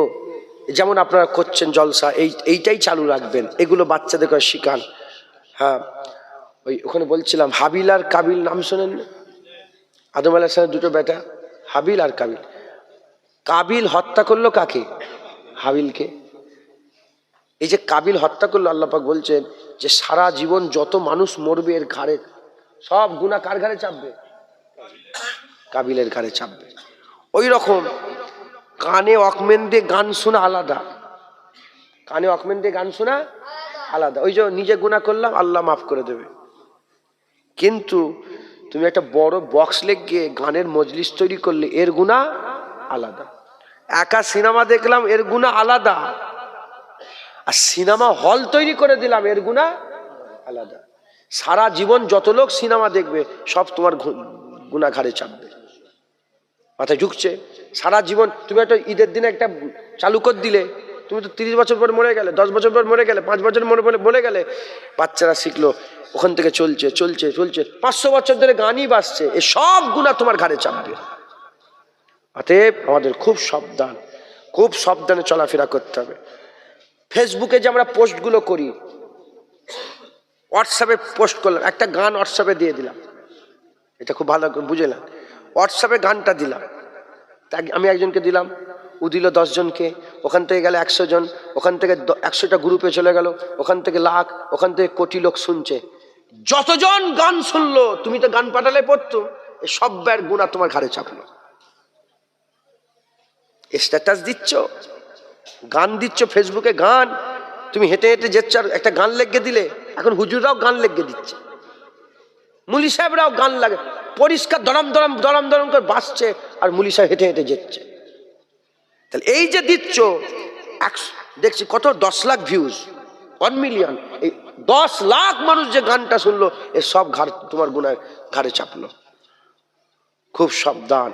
যেমন আপনারা করছেন জলসা, এইটাই চালু রাখবেন, এগুলো বাচ্চাদেরকে শিখান। হ্যাঁ, ওখানে বলছিলাম হাবিল আর কাবিল নাম শোনেন? আদম আলাইহিস সালামের 2টো বেটা, হাবিল আর কাবিল। কাবিল হত্যা করলো কাকে? হাবিলকে। এই যে কাবিল হত্যা করলো, আল্লাহ পাক বলছেন যে সারা জীবন যত মানুষ মরবে এর ঘাড়ে সব গুনাহ কার ঘাড়ে চাপবে? কাবিলের ঘাড়ে চাপবে। ওই রকম কানে ওয়াকম্যান দিয়ে গান শোনা আলাদা, কানে ওয়াকম্যান দিয়ে গান শোনা আলাদা। ওই যে নিজে গুনাহ করলাম, আল্লাহ মাফ করে দেবে। কিন্তু তুমি একটা বড় বক্স লেগে গানের মজলিস তৈরি করলে এর গুনাহ আলাদা। একা সিনেমা দেখলাম এর গুনাহ আলাদা, আর সিনেমা হল তৈরি করে দিলাম এর গুনাহ আলাদা। সারা জীবন যত লোক সিনেমা দেখবে সব তোমার গুনাহ ঘাড়ে চাপবে। মাথায় ঢুকছে? সারা জীবন তুমি একটা ঈদের দিনে একটা চালু করে দিলে, তুমি তো 30 বছর পর মরে গেলে, 10 বছর পর মরে গেলে, 5 বছর মরে গেলে, বাচ্চারা শিখলো, ওখান থেকে চলছে চলছে চলছে, 500 বছর ধরে গানই বাজছে, এ সব গুনাহ তোমার ঘাড়ে চাপবে। অতএব আমাদের খুব সাবধান, খুব সাবধানে চলাফেরা করতে হবে। ফেসবুকে যে আমরা পোস্টগুলো করি, হোয়াটসঅ্যাপে পোস্ট করলাম, একটা গান হোয়াটসঅ্যাপে দিয়ে দিলাম, এটা খুব ভালো করে বুঝলাম, হোয়াটসঅ্যাপে গানটা দিলাম, আমি একজনকে দিলাম, দিল 10 জনকে, ওখান থেকে গেলে 100 জন, ওখান থেকে 100টা গ্রুপে চলে গেল, ওখান থেকে লাখ, ওখান থেকে কোটি লোক শুনছে। যতজন গান শুনলো, তুমি তো গান পাঠালে পড়তো, এই সব্বার গুনাহ তোমার ঘাড়ে চাপলো। স্ট্যাটাস দিচ্ছ, গান দিচ্ছ ফেসবুকে, গান তুমি হেঁটে হেঁটে যেচ্ছ, একটা গান লেগে দিলে, এখন হুজুররাও গান লেগে দিচ্ছে, মুলি সাহেবরাও গান লাগে, পরিষ্কার দরম দরম দরম দরম করে বাসছে, আর মুলি সাহেব হেঁটে হেঁটে যেচ্ছে। তাহলে এই যে দিচ্ছ, দেখছি কত 10 লাখ ভিউজ, 1 মিলিয়ন, এই 10 লাখ মানুষ যে গানটা শুনলো, এ সব ঘাড় তোমার গুনাহ ঘাড়ে চাপলো। খুব সাবধান,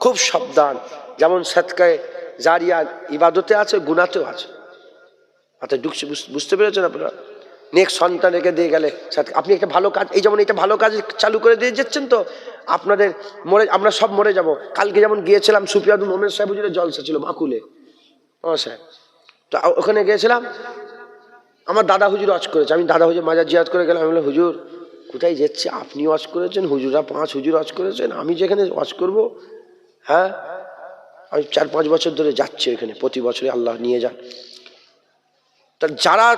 খুব সাবধান। যেমন সদকায়ে জারিয়া ইবাদতে আছে, গুনাহতেও আছে। অর্থাৎ বুঝতে পেরেছেন আপনারা? নেক্সট সন্তান রেখে দিয়ে গেলে আপনি একটা ভালো কাজ, এই যেমন এটা ভালো কাজ চালু করে দিয়ে যাচ্ছেন, তো আপনাদের আমরা সব মরে যাব। কালকে যেমন গিয়েছিলাম সুফিয়াদুল মোহাম্মদ সাহেব হুজুরের জলসা ছিল মাকুলে, সাহেব, তো ওখানে গিয়েছিলাম, আমার দাদা হুজুর ওয়াজ করেছে, আমি দাদা হুজুর মাজার জিয়ারত করে গেলাম। আমি বললাম, হুজুর কোথায় যাচ্ছে? আপনি ওয়াজ করেছেন, হুজুরা 5 হুজুর ওয়াজ করেছেন, আমি যেখানে ওয়াজ করবো, হ্যাঁ আমি 4-5 বছর ধরে যাচ্ছি ওইখানে, প্রতি বছরে আল্লাহ নিয়ে যান। তা যারা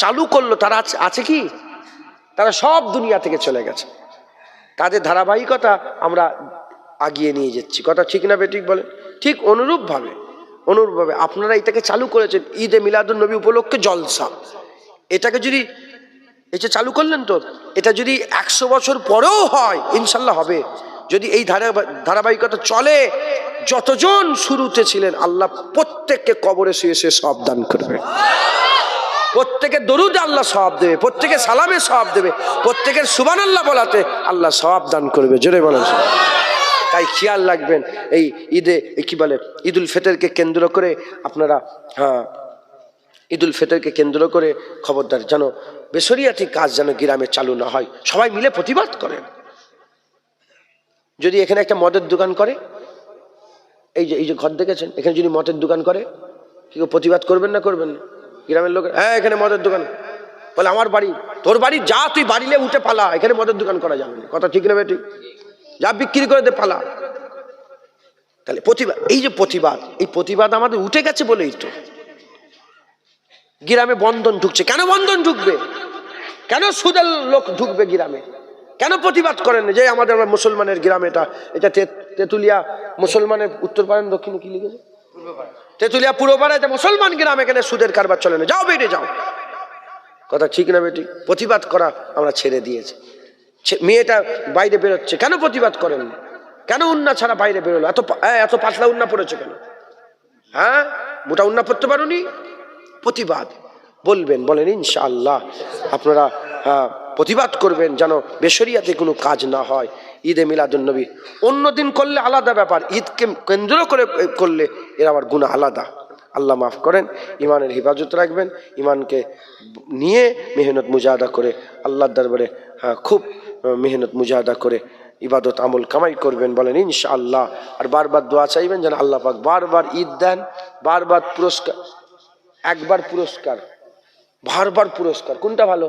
চালু করলো তারা আছে কি? তারা সব দুনিয়া থেকে চলে গেছে। তাদের ধারাবাহিকতা আমরা আগিয়ে নিয়ে যাচ্ছি। কথা ঠিক না বেঠিক বলেন? ঠিক অনুরূপভাবে আপনারা এটাকে চালু করেছেন, ঈদে মিলাদুন নবী উপলক্ষে জলসা, এটাকে যদি এটা চালু করলেন, তো এটা যদি 100 বছর পরেও হয়, ইনশাল্লাহ হবে। যদি এই ধারাবাহিকতা চলে, যতজন শুরুতে ছিলেন, আল্লাহ প্রত্যেককে কবরে শুয়ে শুয়ে সওয়াব দান করবে, প্রত্যেকের দরুদে আল্লাহ সওয়াব দেবে, প্রত্যেকের সালামে সওয়াব দেবে, প্রত্যেকের সুবহানাল্লাহ বলাতে আল্লাহ সওয়াব দান করবে। জোরে বলেন। তাই খেয়াল রাখবেন, এই ঈদে কি বলে, ঈদুল ফিতরকে কেন্দ্র করে আপনারা, ঈদুল ফিতরকে কেন্দ্র করে খবরদার যেন বেশরিয়াতি কাজ যেন গ্রামে চালু না হয়, সবাই মিলে প্রতিবাদ করেন। যদি এখানে একটা মদের দোকান করে, এই যে ঘর দেখেছেন, এখানে যদি মদের দোকান করে, কি প্রতিবাদ করবেন না করবেন না? গ্রামের লোক, হ্যাঁ এখানে মদের দোকান, বলে আমার বাড়ি, তোর বাড়ি যা, তুই বাড়িলে উঠে পালা, এখানে মদের দোকান করা যাবে না। কথা ঠিক না বেঠিক? যা বিক্রি করে দে, পালা। তাহলে প্রতিবাদ, এই যে প্রতিবাদ, এই প্রতিবাদ আমাদের উঠে গেছে বলেই তো গ্রামে বন্ধন ঢুকছে। কেন বন্ধন ঢুকবে? কেন সুদের লোক ঢুকবে গ্রামে? কেন প্রতিবাদ করেন যে আমাদের মুসলমানের গ্রাম, এটা তেতুলিয়া মুসলমানের উত্তর পাড়া, দক্ষিণে কি লিখেছে, তেতুলিয়া পূর্ব পাড়া, এটা মুসলমান গ্রাম, এখানে সুদের কারবার চলে না, যাও বেটে যাও। কথা ঠিক না বেটি? প্রতিবাদ করা আমরা ছেড়ে দিয়েছি। মেয়েটা বাইরে বেরোচ্ছে, কেন প্রতিবাদ করেন? কেন উন্না ছাড়া বাইরে বেরোলো? এত পাতলা উন্না পড়েছে কেন? হ্যাঁ, মোটা উন্না পড়তে পারোনি? প্রতিবাদ বলেন ইনশাআল্লাহ আপনারা প্রতিবাদ করবেন যেন বেশরিয়াতে কোনো কাজ না হয়। ঈদে মিলাদুন নবী অন্য দিন করলে আলাদা ব্যাপার, ঈদকে কেন্দ্র করে করলে এর আবার গুনাহ আলাদা। আল্লাহ মাফ করেন, ইমানের হেফাজত রাখবেন, ইমানকে নিয়ে মেহনত মুজাহাদা করে আল্লাহর দরবারে খুব মেহনত মুজাহাদা করে ইবাদত আমল কামাই করবেন, বলেন ইনশাআল্লাহ। আর বারবার দোয়া চাইবেন যেন আল্লাহ পাক বারবার ঈদ দেন, বারবার পুরস্কার, একবার পুরস্কার, বারবার পুরস্কার, কোনটা ভালো?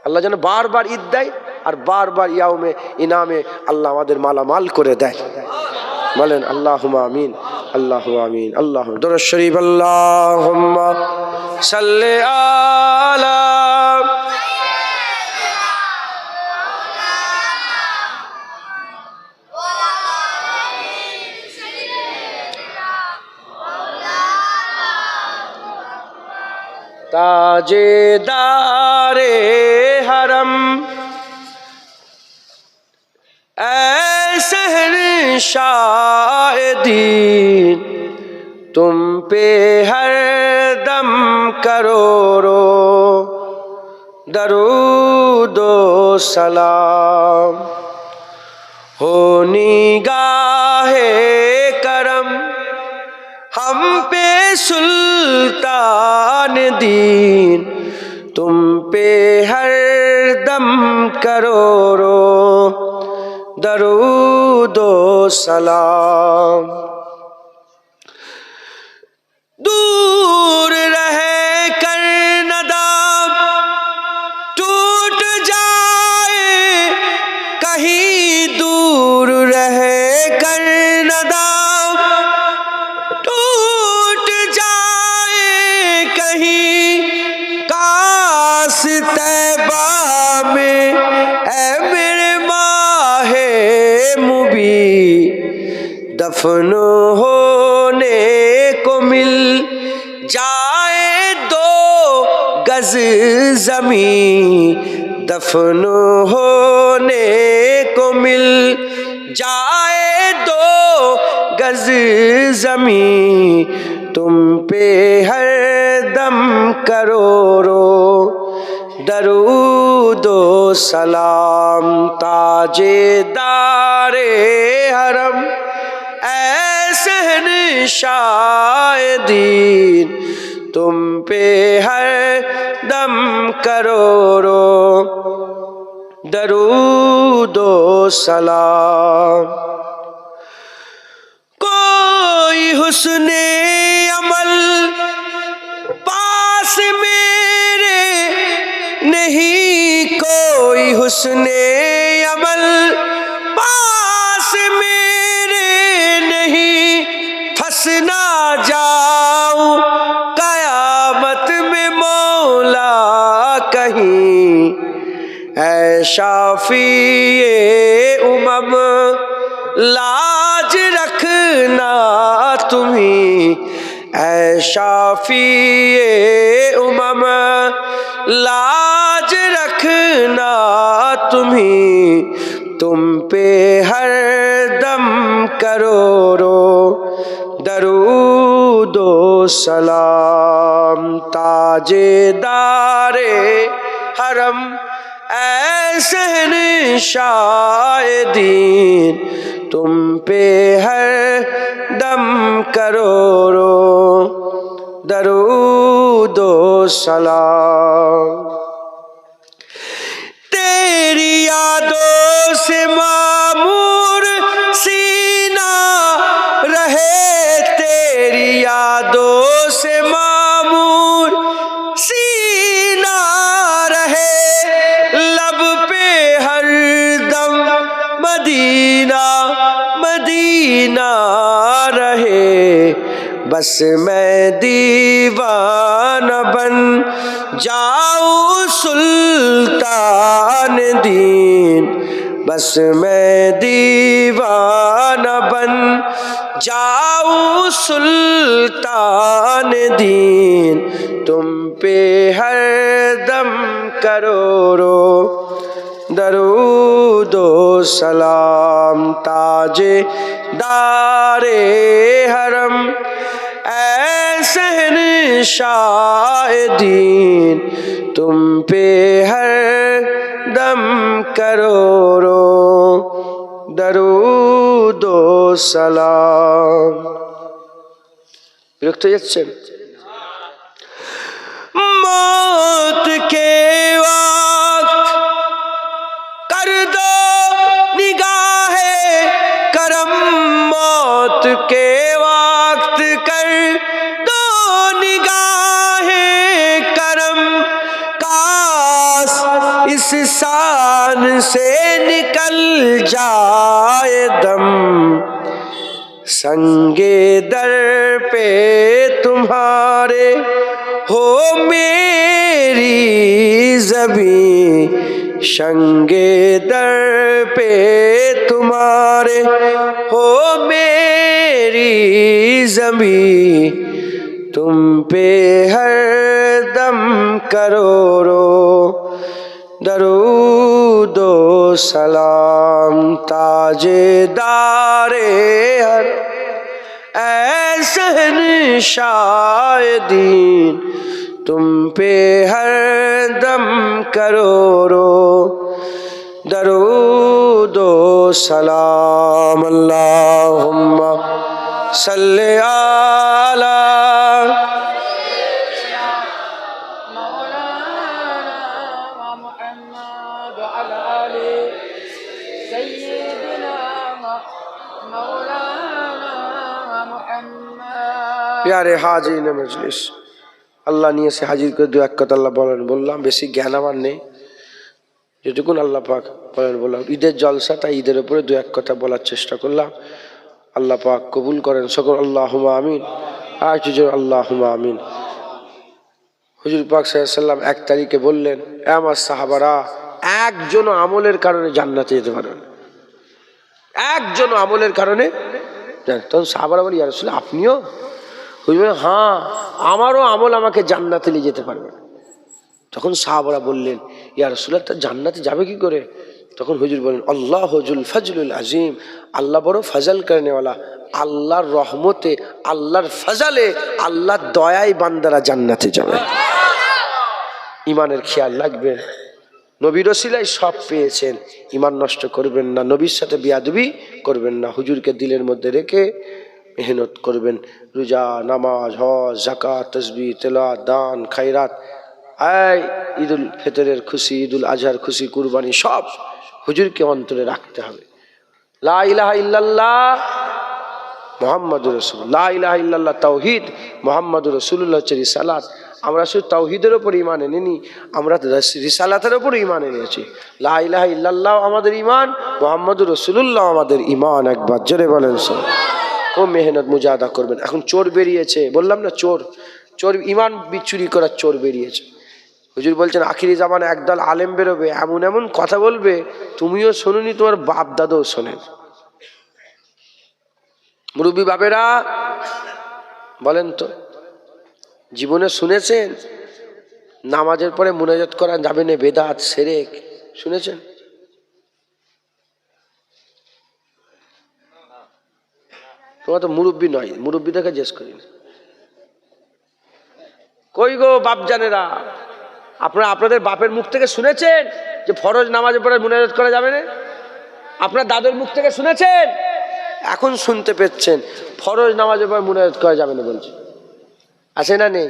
আল্লাহ যেন বারবার ঈদ দেয় আর বারবার ইয়াউমে ইনামে আল্লাহ আমাদের মালামাল করে দেয়, বলেন আল্লাহুম্মা আমিন, আল্লাহুম্মা আমিন। আল্লাহ দরুদ শরীফ, আল্লাহুম্মা সাল্লি আলা ताजेदारे हरम ऐ शहंशाह दीन, तुम पे हर दम करोड़ो दरूदो सलाम, हो निगाहे करम हम पे सुल्तान दीन, तुम पे हर दम करोड़ो दरूदो सलाम। दूर रहे कर नदाम टूट जाए, कहीं दूर रहे कर नदाम دفن ہونے کو مل جائے 2 گز زمین، دفن ہونے کو مل جائے 2 گز زمین، تم پہ ہر دم کروڑوں درود و سلام، تاجدار حرم اے شہنشاہ دین، تم پہ ہر دم کروڑوں درود و سلام۔ کوئی حسن عمل پاس میرے نہیں، کوئی حسن عمل پاس میرے نہیں، پھنس نہ جاؤں قیامت میں مولا کہیں، اے شافی امم لاج رکھنا تمہیں، اے شافی امم لاج رکھنا تمہیں، تم پہ ہر دم کروڑوں درود و سلام، تاجدار حرم اے شہنشاہ دین، تم پہ ہر دم کروڑوں درود و سلام۔ تیری یادوں سے معمور سینہ رہے، تیری یادوں سے معمور سینہ رہے، لب پہ ہر دم مدینہ مدینہ رہے، بس میں دیوانہ بن جاؤں سلطان دین، بس میں دیوانہ بن جاؤں سلطان دین، تم پہ ہر دم کروڑوں درود و سلام، تاجدار حرم اے شہنشاہ دین، تم پہ ہر دم کروڑوں درود و সালাম। বিরক্ত যাচ্ছেন? মौत के वक्त कर दो निगाहे करम, मौत के वक्त कर दो निगाहे करम, काश इस शान से निकल जाए दम, संगे दर पे तुम्हारे हो मेरी ज़बीं, संगे दर पे तुम्हारे हो मेरी ज़बीं, तुम पे हर दम करोड़ों दरूद व सलाम, ताजेदारे हर ऐ शहंशाह दीन, तुम पे हर दम करोड़ों दरूद व सलाम। अल्लाहुम्मा सल्ली अला প্যারে হাজির মজলিস, আল্লাহ নিয়ে এসে হাজির করে দু এক কথা আল্লাহ বলেন। বললাম বেশি জ্ঞান আমার নেই, যেটুকুন আল্লাহ পাক বলেন বললাম। ঈদের জলসা, তাই ঈদের উপরে দু এক কথা বলার চেষ্টা করলাম। আল্লাহ পাক কবুল করেন সকল, আল্লাহুম্মা আমিন। আর কিছু আল্লাহুম্মা আমিন। হুজুর পাক সাল্লাল্লাহু আলাইহি ওয়াসাল্লাম 1 তারিখে বললেন, আমার সাহাবারা একজন আমলের কারণে জান্নাতে যেতে পারবে না, একজন আমলের কারণে তখন সাহাবারা বলি ইয়া রাসূলুল্লাহ আপনিও? হুজুর বলেন হ্যাঁ, আমারও আমল আমাকে জান্নাতে নিয়ে যেতে পারবে। তখন সাহাবারা বললেন ইয়া রাসূলুল্লাহ তা জান্নাতে যাবে কি করে? তখন হুজুর বলেন আল্লাহু যুল ফজলুল আজিম, আল্লাহ বড় ফজল করেনেওয়ালা, আল্লাহর রহমতে, আল্লাহর ফজলে, আল্লাহর দয়ায় বান্দারা জান্নাতে যাবে। ইমানের খেয়াল রাখবেন, নবীর ওসিলায় সব পেয়েছেন, ইমান নষ্ট করবেন না, নবীর সাথে বিয়াদবি করবেন না, হুজুরকে দিলের মধ্যে রেখে মেহনত করবেন। রোজা, নামাজ, হজ, যাকাত, তাসবিহ, তেলাওয়াত, দান, খায়রাত, ঈদুল ফিতরের খুশি, ঈদুল আজহার খুশি, কুরবানি সব হুজুরকে অন্তরে রাখতে হবে। লা ইলাহা ইল্লাল্লাহ মুহাম্মাদুর রাসূলুল্লাহ, লা ইলাহা ইল্লাল্লাহ তাওহীদ, মুহাম্মাদুর রাসূলুল্লাহ হচ্ছে রিসালাত। আমরা শুধু তাওহীদের উপর ঈমান এনেনি, আমরা রিসালাতের উপর ঈমান এনেছি। লা ইলাহা ইল্লাল্লাহ আমাদের ঈমান, মুহাম্মাদুর রাসূলুল্লাহ আমাদের ঈমান। একবার জোরে বলেন খুব মেহনত মুজাহাদা করবেন। এখন চোর বেরিয়েছে, বললাম না চোর, চোর ঈমান বিচুরি করার চোর বেরিয়েছে। হুজুর বলছেন আখিরি জামানে একদল আলেম বেরোবে, এমন এমন কথা বলবে তুমিও শোনোনি, তোমার বাপ দাদাও শোনেন। মুরব্বী বাপেরা বলেন তো, জীবনে শুনেছেন নামাজের পরে মুনাজাত করা যাবে না, বেদাত, শিরক? শুনেছেন? তোমার তো মুরব্বী নয়, মুরব্বী দেখে জিজ্ঞেস করি না। কই গো বাপজানেরা, আপনারা আপনাদের বাপের মুখ থেকে শুনেছেন যে ফরজ নামাজের পরে মুনাজাত করা যাবে না? আপনার দাদুর মুখ থেকে শুনেছেন? এখন শুনতে পেচ্ছেন ফরজ নামাজের পরে মুনাজাত করা যাবে না বলছে, আছে না নেই?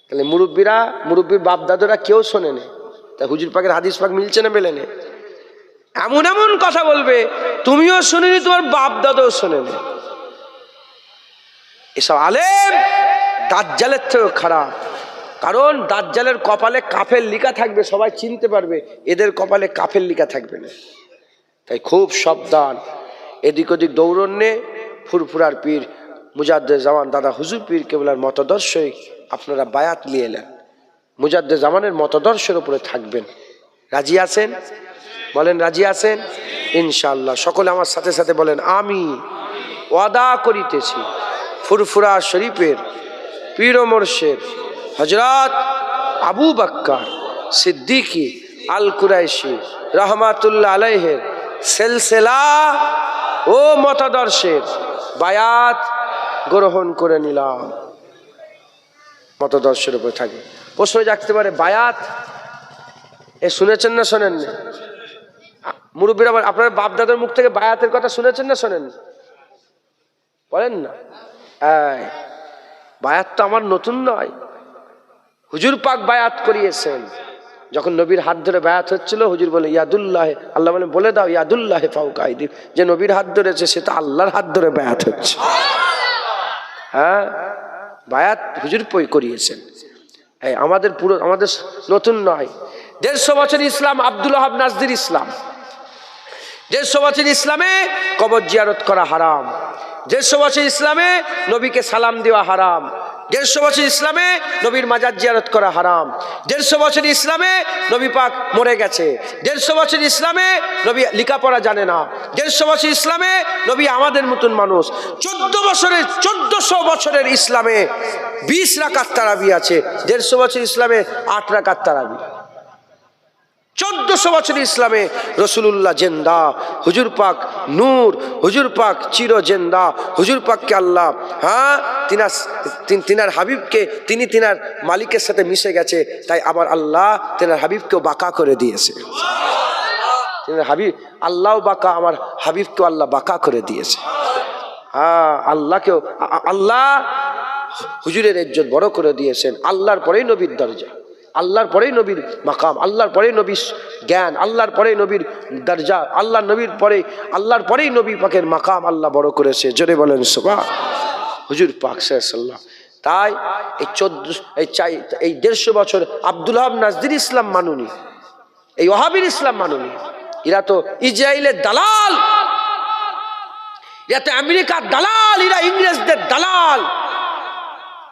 তাহলে মুরব্বীরা, মুরব্বীর বাপ দাদুরা কেউ শোনে না, তা হুজুর পাকের হাদিস পাক মিলছে না মেলে না? এমন এমন কথা বলবে তুমিও শুনিনি, তোমার বাপ দাদাও শোনেনি। এসব আলেম দাজ্জালের থেকেও খারাপ, কারণ দাজ্জালের কপালে কাফের লিখা থাকবে, সবাই চিনতে পারবে, এদের কপালে কাফের লিখা থাকবে না। তাই খুব সাবধান, এদিক ওদিক দৌড়ন্যে ফুরফুরার পীর মুজাদ্দেদ জামান দাদা হুজুর পীর কেবলার মতদর্শই আপনারা বায়াত নিয়ে এলেন, মুজাদ্দেদ জামানের মতদর্শের উপরে থাকবেন। রাজি আছেন? বলেন রাজি আছেন? ইনশাআল্লাহ সকলে আমার সাথে সাথে বলেন আমি ওয়াদা করিতেছি ফুরফুরা শরীফের পীর ও মুর্শিদ হযরত আবু বকর সিদ্দিকী আল কুরাইশি রহমাতুল্লাহ আলাইহির সিলসিলা ও মতদর্শের বায়াত গ্রহণ করে নিলাম। মতদর্শের উপর থাকে। প্রশ্ন জাগতে পারে বায়াত এ শুনেছেন না শোনেন না? মুরব্বীরা আপনার বাপ দাদার মুখ থেকে বায়াতের কথা শুনেছেন না শোনেন? বলেন না। বায়াত তো আমার নতুন নয়, হুজুর পাক বায়াত করিয়েছেন। যখন নবীর হাত ধরে বায়াত হচ্ছিল, হুজুর বলে ইয়াদুল্লাহ, আল্লাহ বলে বলে দাও ইয়াদুল্লাহ ফাওকা আইদি, যে নবীর হাত ধরেছে সে তো আল্লাহর হাত ধরে বায়াত হচ্ছে। হ্যাঁ, বায়াত হুজুর করিয়েছেন। আমাদের পুরো, আমাদের নতুন নয়। 150 বছর ইসলাম, আব্দুল ওয়াহাব নাজদির ইসলাম। 150 বছর ইসলামে কবর জিয়ারত করা হারাম। 150 বছর ইসলামে নবীকে সালাম দেওয়া হারাম। 150 বছর ইসলামে নবীর মাজার জিয়ারত করা হারাম। 150 বছর ইসলামে নবী পাক মরে গেছে। 150 বছর ইসলামে নবী লেখাপড়া জানে না। 150 বছর ইসলামে নবী আমাদের মতন মানুষ। 1400 বছরের ইসলামে 20 রাকাত তারাবি আছে। 150 বছর ইসলামে 8 রাকাত তারাবি। 1400 বছর ইসলামে রসুলুল্লাহ জেন্দা, হুজুর পাক নূর, হুজুর পাক চির জেন্দা, হুজুর পাককে আল্লাহ তিনার হাবিবকে তিনার মালিকের সাথে মিশে গেছে, তাই আবার আল্লাহ তিনার হাবিবকেও বাঁকা করে দিয়েছে। তিনার হাবিব আল্লাহ বাঁকা, আমার হাবিবকেও আল্লাহ বাঁকা করে দিয়েছে। আল্লাহকেও আল্লাহ হুজুরের ইজ্জত বড় করে দিয়েছেন। আল্লাহর পরেই নবীর দরজা, আল্লাহর পরেই নবীর মাকাম, আল্লাহর পরেই নবীর জ্ঞান, আল্লাহর পরেই নবীর দরজা, আল্লাহর আল্লাহর পরেই নবী পাকের মাকাম আল্লাহ বড় করেছে। জোরে বলেন সুবহান। হুজুর পাক সাল্লাল্লাহু। তাই এই 150 বছর আব্দুল ওয়াহাব নাজদির ইসলাম মানুনি, এই ওয়াহাবির ইসলাম মানুনি। এরা তো ইসরায়েলের দালাল, এরা তো আমেরিকার দালাল, এরা ইংরেজদের দালাল।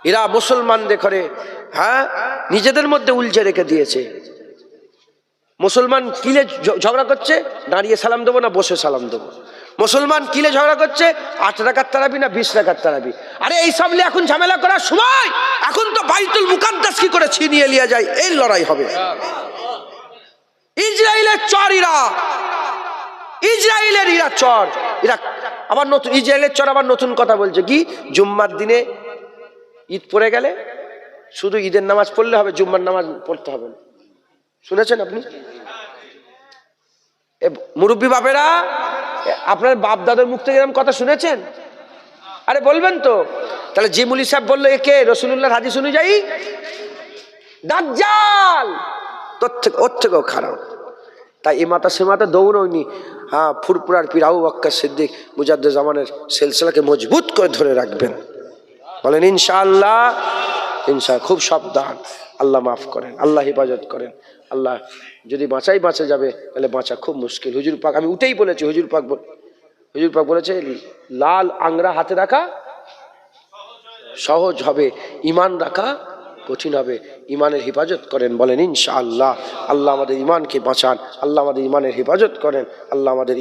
এরা মুসলমানদের করে নিজেদের মধ্যে উলঝে রেখে দিয়েছে। মুসলমান কিলে ঝগড়া করছে, দাঁড়িয়ে সালাম দেবো না বসে সালাম দেবো। মুসলমান কিলে ঝগড়া করছে, 8 রাকাত তারাবি না 20 রাকাত তারাবি। আরে এই সব নিয়ে এখন ঝামেলা করার সময়? এখন তো বাইতুল মুকাদ্দাস কি করে ছিনিয়ে নিয়ে যায় এই লড়াই হবে। ইসরায়েলের চর ইরা, ইসরায়েলের ইরা চর ইরা আবার নতুন, ইসরায়েলের চর আবার নতুন কথা বলছে কি, জুম্মার দিনে ঈদ পড়ে গেলে শুধু ঈদের নামাজ পড়লে হবে, জুম্মার নামাজ পড়তে হবে না। শুনেছেন আপনি? মুরব্বী বাপেরা, আপনার বাপ দাদার মুখ থেকে এরকম কথা শুনেছেন? আরে বলবেন তো। তাহলে যে মুলি সাহেব বললো একে রাসূলুল্লাহর হাদিস অনুযায়ী দাজ্জাল, ওর থেকেও খারাপ। তাই এ মাথা সে মাথা দৌড়নি। হ্যাঁ, ফুরপুরার পীর আবু বকর সিদ্দিক মুজাদ্দিদ জামানের সিলসিলাকে মজবুত করে ধরে রাখবেন। বলেন ইনশাআল্লাহ। ইনশাআল্লাহ। খুব সাবধান। আল্লাহ মাফ করেন, আল্লাহ হেফাজত করেন। আল্লাহ যদি বাঁচা যাবে তাহলে বাঁচা খুব মুশকিল। হুজুর পাক, আমি উঠেই বলেছি, হুজুর পাক বলেছে লাল আংরা হাতে রাখা সহজ হবে, ইমান রাখা কঠিন হবে। ইমানের হেফাজত করেন। বলেন ইনশাআল্লাহ। আল্লাহ আমাদের ইমানকে বাঁচান, আল্লাহ আমাদের ইমানের হেফাজত করেন, আল্লাহ আমাদের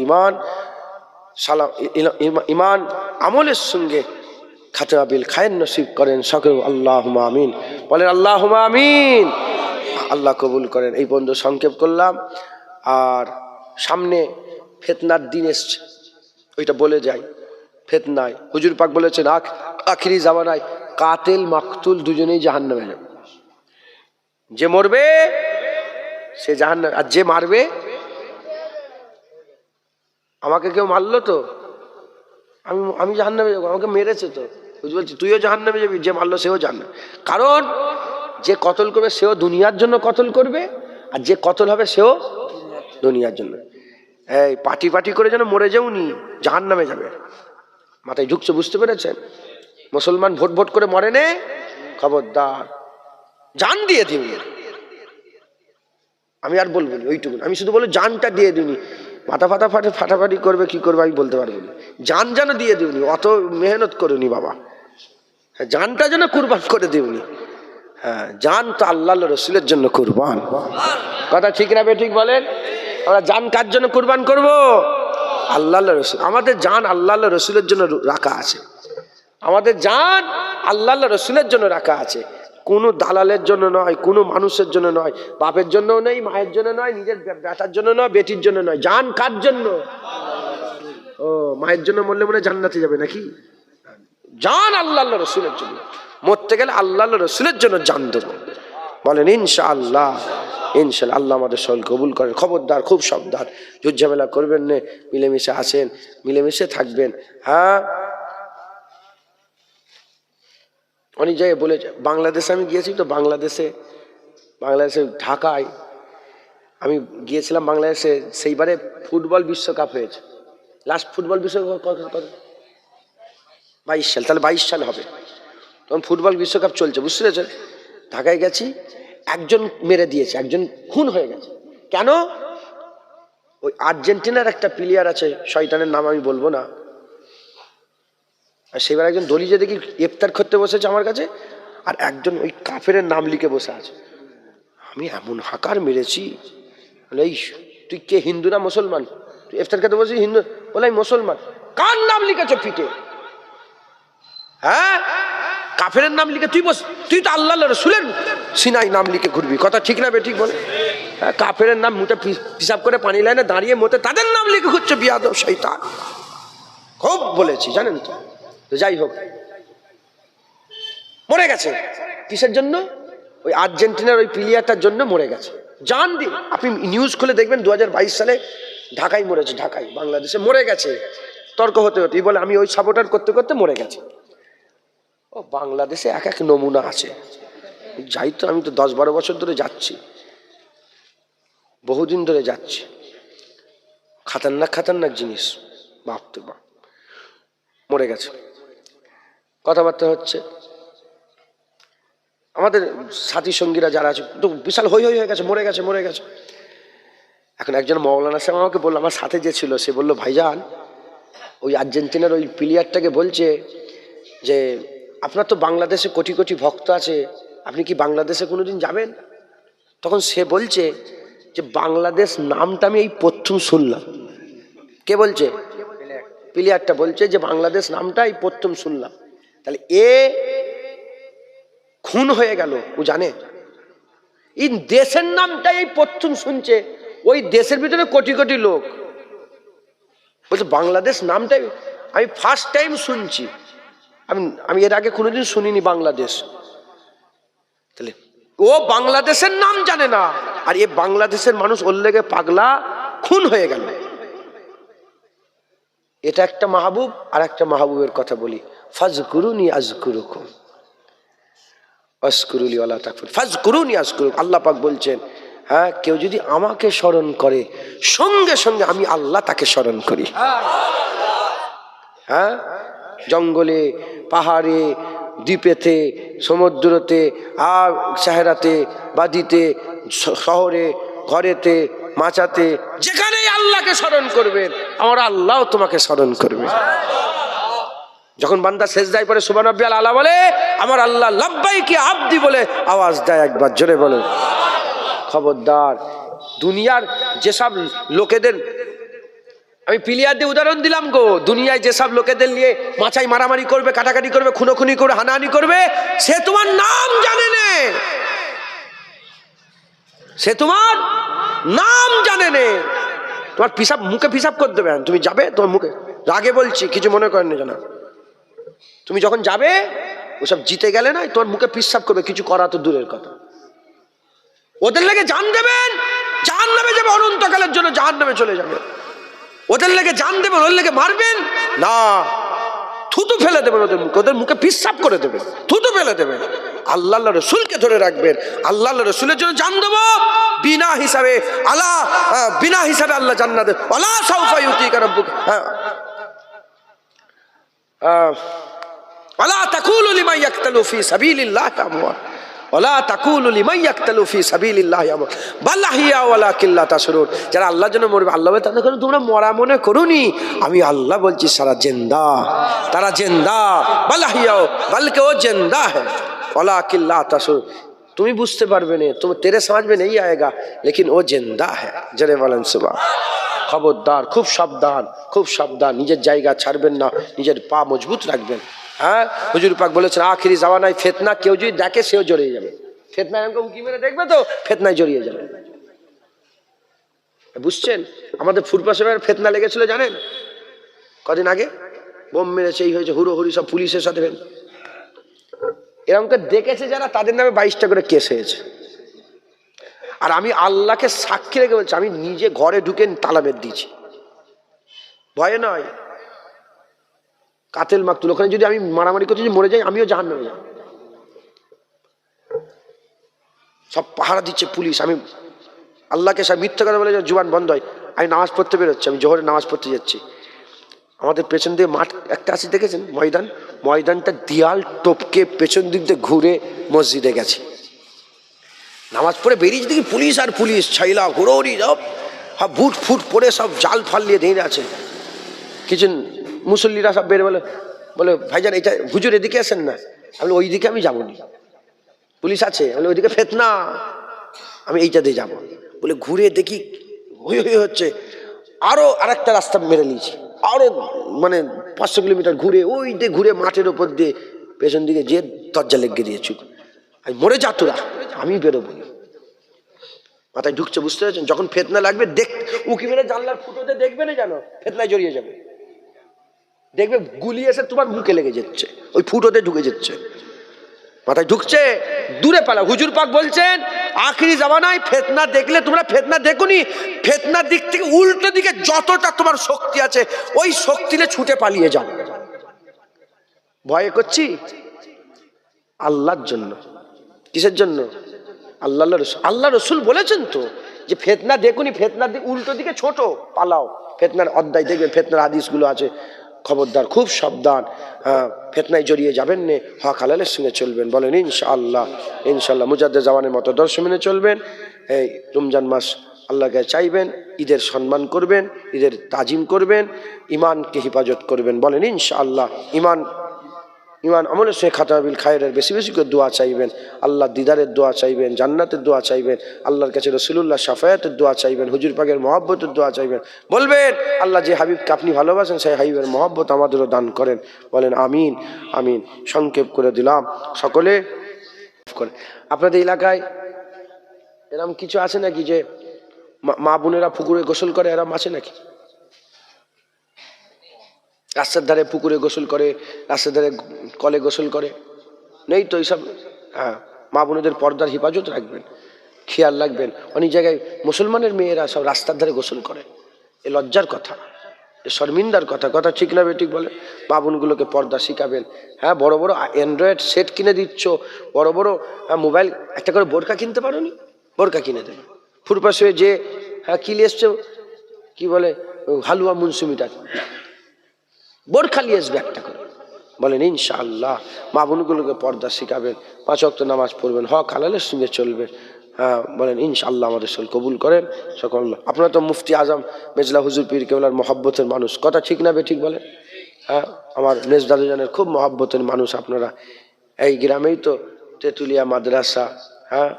ইমান আমলের সঙ্গে খাতেমা বিল খায়ের নসিব করেন। সকল আল্লাহুম্মা আমিন। বলেন আল্লাহুম্মা আমিন। আল্লাহ কবুল করেন। এই পর্যন্ত সংক্ষেপ করলাম। আর সামনে ফিতনার দিন এসছে, ওইটা বলে যাই। ফিতনায় হুজুর পাক বলেছেন আখিরি জামানায় কাতিল মাকতুল দুজনেই জাহান্নামে যাবে। যে মরবে সে জাহান্নামে, আর যে মারবে, আমাকে কেউ মারলো তো আমি জাহান্নামে যাবো, আমাকে মেরেছে তো হুজুর বলছি তুইও জাহান্নামে যাবি, যে মারলো সেও জাহান্নামে। কারণ যে কতল করবে সেও দুনিয়ার জন্য কতল করবে, আর যে কতল হবে সেও দুনিয়ার জন্য। এই পাটি করে যেন মরে যাওনি, জাহান্নামে যাবে। মাথায় ঢুকছে, বুঝতে পেরেছেন? মুসলমান ভোট করে মরে নে, খবরদার জান দিয়ে দিবি। আমি আর বলবো না ওইটুকু, আমি শুধু বলবো জানটা দিয়ে দিবনি। মাথা ফাটাফাটি করবে কি করবে আমি বলতে পারবো না। জান যেন দিয়ে দিবনি, অত মেহনত করুনি বাবা। হ্যাঁ, জানটা যেন কুরবান করে দিবনি। হ্যাঁ, জান তো আল্লাহ রসুলের জন্য কুরবান। কথা ঠিক না বেঠিক বলেন? আমরা জান কার জন্য কুরবান করব? আল্লাহ রসুল। আমাদের জান আল্লাহ রসুলের জন্য রাখা আছে। আমাদের জান আল্লাহ রসুলের জন্য রাখা আছে, কোনো দালালের জন্য নয়, কোনো মানুষের জন্য নয়, বাপের জন্যও নেই, মায়ের জন্য নয়, নিজের বেটার জন্য নয়, বেটির জন্য নয়। জান কার জন্য? ও, মায়ের জন্য মরলে মনে জান্নাতে যাবে নাকি? জান আল্লাহ রসুলের জন্য। মরতে গেলে আল্লাহ রসুলের জন্য জান দেব। বলেন ইনশাআল্লাহ। ইনশাআল্লাহ। আল্লাহ আমাদের সকল কবুল করেন। খবরদার, খুব সাবধান, ঝুটঝামেলা করবেন না, মিলেমিশে আসেন, মিলেমিশে থাকবেন। হ্যাঁ, অনেক জায়গায় বলে, বাংলাদেশে আমি গিয়েছি তো, বাংলাদেশে ঢাকায় আমি গিয়েছিলাম। বাংলাদেশে সেইবারে ফুটবল বিশ্বকাপ হয়েছে। লাস্ট ফুটবল বিশ্বকাপ 22 সাল, তাহলে 22 সাল হবে, তখন ফুটবল বিশ্বকাপ চলছে, বুঝতে পেরেছেন? ঢাকায় গেছি, একজন মেরে দিয়েছে, একজন খুন হয়ে গেছে। কেন? ওই আর্জেন্টিনার একটা প্লেয়ার আছে, শয়তানের নাম আমি বলবো না, আর সেবার একজন দলি যে দেখি ইফতার করতে বসেছে আমার কাছে, আর একজন ওই কাফেরের নাম লিখে বসে আছে। আমি এমন হাকার মেরেছি, এই তুই কে, হিন্দু না মুসলমান? তুই ইফতার খেতে বসেছিস হিন্দু? বলে আমি মুসলমান। কার নাম লিখেছ পিঠে? হ্যাঁ, কাফেরের নাম লিখে তুই বস, তুই তো আল্লাহ রসুলের সিনাই নাম লিখে ঘুরবি। কথা ঠিক না বেঠিক বলে? হ্যাঁ, কাফেরের নাম মুঠে পিসাব করে পানি লাইনে দাঁড়িয়ে মতে তাদের নাম লিখে ঘুরছে, বিয়াদব শয়তান। খুব বলেছি জানেন তো। তো যাই হোক, মরে গেছে। কিসের জন্য? ওই আর্জেন্টিনার ওই প্লেয়ারটার জন্য মরে গেছে। জান দিয়ে, আপনি নিউজ খুলে দেখবেন 2022 সালে ঢাকায় মরেছে, ঢাকায়, বাংলাদেশে মরে গেছে। তর্ক হতে বলে আমি ওই সাপোর্টার করতে করতে মরে গেছে। ও, বাংলাদেশে এক এক নমুনা আছে। যাই তো, আমি তো 10-12 বছর ধরে যাচ্ছি, বহুদিন ধরে যাচ্ছি। খাতারনাক জিনিস, বাপ তো বাপ। মরে গেছে, কথাবার্তা হচ্ছে। আমাদের সাথী সঙ্গীরা যারা আছে তো বিশাল হই হয়ে গেছে, মরে গেছে। এখন একজন মৌলানা সাহেব আমাকে বললো, আমার সাথে যে ছিল, সে বললো ভাইজান, ওই আর্জেন্টিনার ওই প্লেয়ারটাকে বলছে যে আপনার তো বাংলাদেশে কোটি কোটি ভক্ত আছে, আপনি কি বাংলাদেশে কোনোদিন যাবেন? তখন সে বলছে যে বাংলাদেশ নামটা আমি এই প্রথম শুনলাম। কে বলছে? প্লেয়ারটা বলছে যে বাংলাদেশ নামটা এই প্রথম শুনলাম। তাহলে এ খুন হয়ে গেল, ও জানে? এই দেশের নামটা এই প্রথম শুনছে, ওই দেশের ভিতরে কোটি কোটি লোক বলছে বাংলাদেশ নামটাই আমি ফার্স্ট টাইম শুনছি। আমি এর আগে কোনোদিন শুনিনি বাংলাদেশ। তাহলে ও বাংলাদেশের নাম জানে না, আর এ বাংলাদেশের মানুষ ওর লেগে পাগলা, খুন হয়ে গেল। এটা একটা মাহবুব। আর একটা মাহবুবের কথা বলি, ফাজকুরুনি আজকুরুকুম আশকুরুলি ওয়ালা তাকফুর। ফাজকুরুনি আশকুরুকুম, আল্লাহ পাক বলছেন, হ্যাঁ, কেউ যদি আমাকে স্মরণ করে সঙ্গে সঙ্গে আমি আল্লাহ তাকে স্মরণ করি। হ্যাঁ, জঙ্গলে, পাহাড়ে, দ্বীপেতে, সমুদ্রতে, আর সাহেরাতে, বাদিতে, শহরে, ঘরেতে, মাচাতে, যেখানেই আল্লাহকে স্মরণ করবেন আমার আল্লাহ তোমাকে স্মরণ করবে। যখন বান্দা সেজদায় পড়ে সুবহানাল্লাহিল আলা বলে, আমার আল্লাহ লাব্বাইকি আবদি বলে আওয়াজ দেয়, একবার জোরে বলে। খবরদার, দুনিয়ার যেসব লোকেদের আমি প্লেয়ার দিয়ে উদাহরণ দিলাম গো, দুনিয়ায় যেসব লোকেদের নিয়ে মাচাই মারামারি করবে, কাটাকাটি করবে, খুনোখুনি করবে, হানাহানি করবে, সে তোমার নাম জানে না, সে তোমার নাম জানে না। তোমার পিসাব মুখে পিসাব করে দেবে, তুমি যাবে তোমার মুখে, রাগে বলছি, কিছু মনে করেন না জানা, তুমি যখন যাবে ওসব জিতে গেলে না তোমার মুখে পিসাব করবে, কিছু করা তো দূরের কথা। ওদের লেগে জান দেবেন, জাহান্নামে যাবে, অনন্তকালের জন্য জাহান্নামে চলে যাবে। ওদের লেগে জান দেবেন, ওদের লেগে মারবেন না, থুতু ফেলে দেবেন ওদের মুখে, ওদের মুখে পিসাব করে দেবেন, থুতু ফেলে দেবেন। আল্লাহ রসুলকে ধরে রাখবেন, আল্লাহ রসুলের জন্য জান দেবো বিনা হিসাবে। আল্লাহ বিনা হিসাবে আল্লাহ জান্নাত দেবে। আল্লাহ সাউফা ইউতিকা রাব্বুক, আলা তাকুলু লিমান ইয়াকতালু ফি সাবিলিল্লাহি আমওয়াত, ওয়ালা তাকুলু লিমান ইয়াকতালু ফি সাবিলিল্লাহি আমওয়াত বাল আহইয়া ওয়ালাকিন লা তাশউরুন। যারা আল্লাহর জন্য মরবে, আল্লাহ বলে তাদের তোমরা মরা মনে করুনি, আমি আল্লাহ বলছি সারা জিন্দা, তারা জিন্দা, বাল আহইয়া, বলকে ও জিন্দা है ওয়ালাকিন লা তাশউরুন। তুমি বুঝতে পারবে না, তুমি তেরে समझ में नहीं आएगा, लेकिन वो जिंदा है। জোরে বলেন সুবহান। খবরদার, খুব সাবধান, খুব সাবধান, নিজের জায়গা ছাড়বেন না, নিজের পা মজবুত রাখবেন। হ্যাঁ, হুজুর পাক বলেছেন আখিরি জামানায় ফিতনা কেউ যদি দেখে সেও জড়িয়ে যাবে। ফিতনায় আমাকে উকি মেরে দেখবে তো ফিতনায় জড়িয়ে যাবে। বুঝছেন? আমাদের ফুরপা সাহেবের ফিতনা লেগেছিল জানেন কদিন আগে, বোম মেরেছে, এই হয়েছে, হুড়োহুড়ি, সব পুলিশের সাথে। এরকমকে দেখেছে যারা, তাদের নামে 22টা করে কেস হয়েছে। আর আমি আল্লাহকে সাক্ষী রেখে বলছি, আমি নিজে ঘরে ঢুকে তালা মেরে দিয়েছি, ভয়ে নয়। কাতেল মাকতুল, ওখানে যদি আমি মারামারি করতে যদি মরে যাই, আমিও জাহান্নামে যাব। সব পাহারা দিচ্ছে পুলিশ। আমি আল্লাহকে সব মিথ্যা কথা বলে জুবান বন্ধ হয়। আমি নামাজ পড়তে বেরোচ্ছি, আমি জোহরে নামাজ পড়তে যাচ্ছি, আমাদের পেছন দিয়ে মাঠ একটা আছে দেখেছেন, ময়দান, ময়দানটা দেয়াল টপকে পেছন দিক দিয়ে ঘুরে মসজিদে গেছে। নামাজ পড়ে বেরিয়েছে, দেখি পুলিশ আর পুলিশ, ছাইলা হুড়োহুড়ি, সব বুট ফুট পরে সব জাল ফাল নিয়ে দাঁড়িয়ে আছে। কিছু মুসল্লিরা সব বের বলে ভাইজান এটা হুজুর এদিকে আসেন না। আমি ওই দিকে আমি যাবো নি, পুলিশ আছে। আমি ওইদিকে ফিতনা, আমি এইটা দিয়ে যাবো। বলে ঘুরে দেখি হই হই হচ্ছে, আরো আরেকটা রাস্তা মেরে নিয়েছি, আরো মানে 500 কিলোমিটার ঘুরে, ওই দিয়ে ঘুরে মাঠের ওপর দিয়ে পেছন দিকে যে দরজা লেগে দিয়েছি। আমি মরে যা তোরা, আমি বেরোবো। মাথায় ঢুকছে, বুঝতে পারছেন? যখন ফিতনা লাগবে উকি মেরে জানলার ফুটোতে দেখবে না, জানো ফিতনায় জড়িয়ে যাবে। দেখবে গুলি এসে তোমার মুখে লেগে যাচ্ছে, ওই ফুটোতে ঢুকে যাচ্ছে, মাথায় ঢুকছে, দূরে পালা। হুজুর পাক বলছেন আখিরি জামানায় ফিতনা দেখলে তোমরা ফিতনা দেখুনি, ফিতনার দিক থেকে উল্টো দিকে যতটা তোমার শক্তি আছে ওই শক্তিতে ছুটে পালিয়ে যাও। ভয় করছি আল্লাহর জন্য। কিসের জন্য? আল্লাহ রসুল বলেছেন তো যে ফিতনা দেখুনি, ফিতনার দিকে উল্টো দিকে ছোট পালাও। ফিতনার অধ্যায় দেখবেন, ফিতনার হাদিসগুলো আছে। খবরদার, খুব সাবধান, ফিতনায় জড়িয়ে যাবেন না, হক হালালের সঙ্গে চলবেন। বলেন ইনশাআল্লাহ। ইনশাআল্লাহ মুজাদ্দেদ জামানের মতো দর্শ মেনে চলবেন। এই রমজান মাস আল্লাহকে চাইবেন, ঈদের সম্মান করবেন, ঈদের তাজিম করবেন, ইমানকে হেফাজত করবেন। বলেন ইনশাআল্লাহ। ইমান ইমান আমলের সঙ্গে খাতাবিল খায়রের বেশি বেশি করে দোয়া চাইবেন, আল্লাহ দিদারের দোয়া চাইবেন, জান্নাতের দোয়া চাইবেন, আল্লাহর কাছে রাসূলুল্লাহ শাফায়াতের দোয়া চাইবেন, হুজুর পাকের মহব্বতের দোয়া চাইবেন। বলবেন আল্লাহ যে হাবিবকে আপনি ভালোবাসেন সেই হাবিবের মহব্বত আমাদেরও দান করেন। বলেন আমিন আমিন। সংক্ষেপ করে দিলাম, সকলে করে। আপনাদের এলাকায় এরকম কিছু আছে নাকি যে মা বোনেরা পুকুরে গোসল করে, এরকম আছে নাকি? রাস্তার ধারে পুকুরে গোসল করে, রাস্তার ধারে কলে গোসল করে? নেই তো এইসব। হ্যাঁ, মা বোনেদের পর্দার হেফাজত রাখবেন, খেয়াল রাখবেন। অনেক জায়গায় মুসলমানের মেয়েরা সব রাস্তার ধারে গোসল করে, এ লজ্জার কথা, এ শর্মিন্দার কথা। কথা ঠিক না বেঠিক বলে? মা বোনগুলোকে পর্দা শিখাবেন। হ্যাঁ, বড় বড় অ্যান্ড্রয়েড সেট কিনে দিচ্ছ, বড় বড় মোবাইল, একটা করে বোরকা কিনতে পারো নি? বোরকা কিনে দেবে। ফুরপাশ হয়ে যে হ্যাঁ কি নিয়ে এসছো, কি বলে হালুয়া মুনসুমিটা, বোরখা নিয়ে আসবে একটা করে। বলেন ইনশাআল্লাহ মা বোনগুলোকে পর্দা শিখাবেন, 5 ওয়াক্ত নামাজ পড়বেন, হক হালালের সঙ্গে চলবেন। হ্যাঁ বলেন ইনশাআল্লাহ আমাদের সকল কবুল করেন সকল। আপনারা তো মুফতি আজম মেজলা হুজুর পীর কেবলার মহব্বতের মানুষ, কথা ঠিক না বেঠিক বলেন? হ্যাঁ, আমার মেজ দাদুজানের খুব মহব্বতের মানুষ আপনারা। এই গ্রামেই তো তেঁতুলিয়া মাদ্রাসা, হ্যাঁ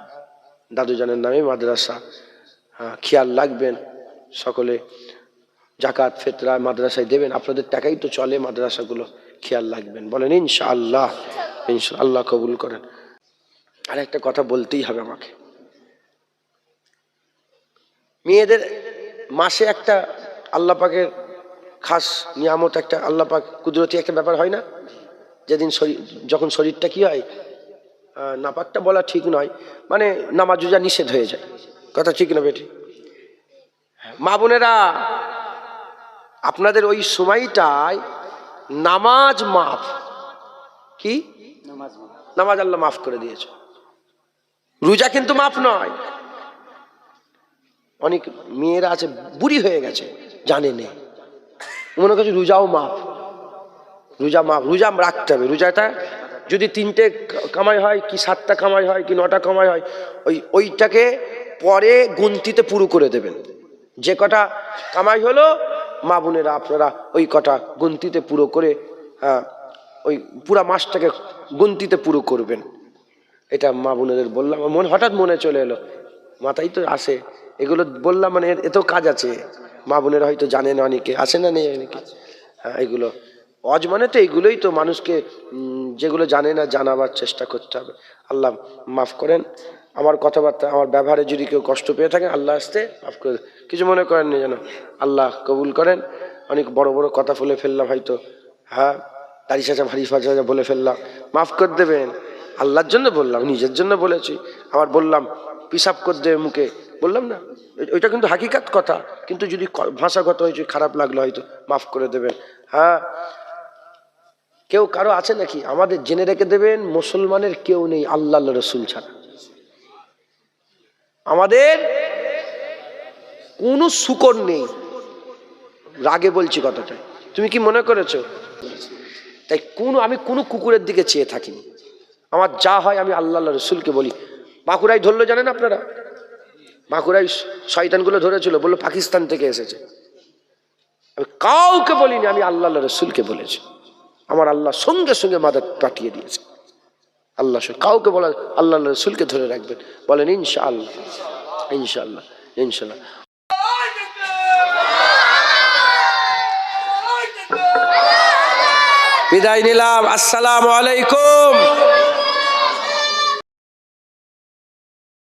দাদুজানের নামেই মাদ্রাসা। হ্যাঁ, খেয়াল রাখবেন সকলে, জাকাত ফিতরা মাদ্রাসায় দেবেন, আপনাদের টাকাই তো চলে মাদ্রাসাগুলো, খেয়াল রাখবেন। বলেন ইনশাআল্লাহ ইনশাআল্লাহ কবুল করেন। আর একটা কথা বলতেই হবে আমাকে, মেয়েদের মাসে একটা আল্লাহ পাকের খাস নিয়ামত, একটা আল্লাহ পাক কুদরতি একটা ব্যাপার হয় না? যেদিন যখন শরীরটা কি হয়, নাপাকটা বলা ঠিক নয়, মানে নামাজ রোজা নিষেধ হয়ে যায়, কথা ঠিক না বেটি? মা বোনেরা আপনাদের ওই সময়টায় নামাজ মাফ, কি নামাজ আল্লাহ মাফ করে দিয়েছে, রোজা কিন্তু মাফ নয়। অনেক মেয়েরা আছে বুড়ি হয়ে গেছে, জানে নেই, মনে করছে রোজাও মাফ, রোজা মাফ, রোজা রাখতে হবে। রোজাটা যদি 3টে কামাই হয় কি 7টা কামাই হয় কি 9টা কামাই হয়, ওইটাকে পরে গুনতিতে পুরো করে দেবেন। যে কটা কামাই হলো মা বোনেরা আপনারা ওই কটা গুনতিতে পুরো করে, ওই পুরা মাসটাকে গুনতিতে পুরো করবেন। এটা মা বোনেদের বললাম, মনে হঠাৎ মনে চলে এলো, মাথায় তো আসে এগুলো বললাম, মানে এতেও কাজ আছে। মা বোনেরা হয়তো জানে না, অনেকে আসে না, নেই অনেকে। হ্যাঁ, এগুলো অজ মানে তো এগুলোই তো, মানুষকে যেগুলো জানে না জানাবার চেষ্টা করতে হবে। আল্লাহ মাফ করেন। আমার কথাবার্তা, আমার ব্যবহারে যদি কেউ কষ্ট পেয়ে থাকেন আল্লাহ আসতে মাফ করে, কিছু মনে করেন না যেন, আল্লাহ কবুল করেন। অনেক বড় বড় কথা বলে ফেললাম হয়তো, হ্যাঁ দাড়ি সাজা ভারী ফাজা বলে ফেললাম, মাফ করে দেবেন। আল্লাহর জন্য বললাম, নিজের জন্য বলেছি। আবার বললাম পিসাব করে দেবে মুখে, বললাম না, ওইটা কিন্তু হাকিকাত কথা, কিন্তু যদি ভাষাগত হয়েছে খারাপ লাগলো হয়তো মাফ করে দেবেন। হ্যাঁ, কেউ কারো আছে নাকি? আমাদের জেনে রেখে দেবেন, মুসলমানের কেউ নেই আল্লাহ রসুল ছাড়া। আমাদের কোনো শুকর নেই, রাগে বলছি কথাটা, তুমি কি মনে করেছো? তাই আমি কোনো কুকুরের দিকে চেয়ে থাকিনি, আমার যা হয় আমি আল্লাহ রসুলকে বলি। বাঁকুড়াই ধরলো জানেন আপনারা, বাঁকুড়াই শয়তানগুলো ধরেছিল, বললো পাকিস্তান থেকে এসেছে। আমি কাউকে বলিনি, আমি আল্লাহ রসুলকে বলেছি। আমার আল্লাহ সঙ্গে সঙ্গে মাদত পাঠিয়ে দিয়েছে। আল্লাহ কাউকে বলা, আল্লাহ রসুলকে ধরে রাখবেন। বলেন ইনশাআল্লাহ ইনশাআল্লাহ ইনশাআল্লাহ। বিদায় নিলাম, আসসালামু আলাইকুম।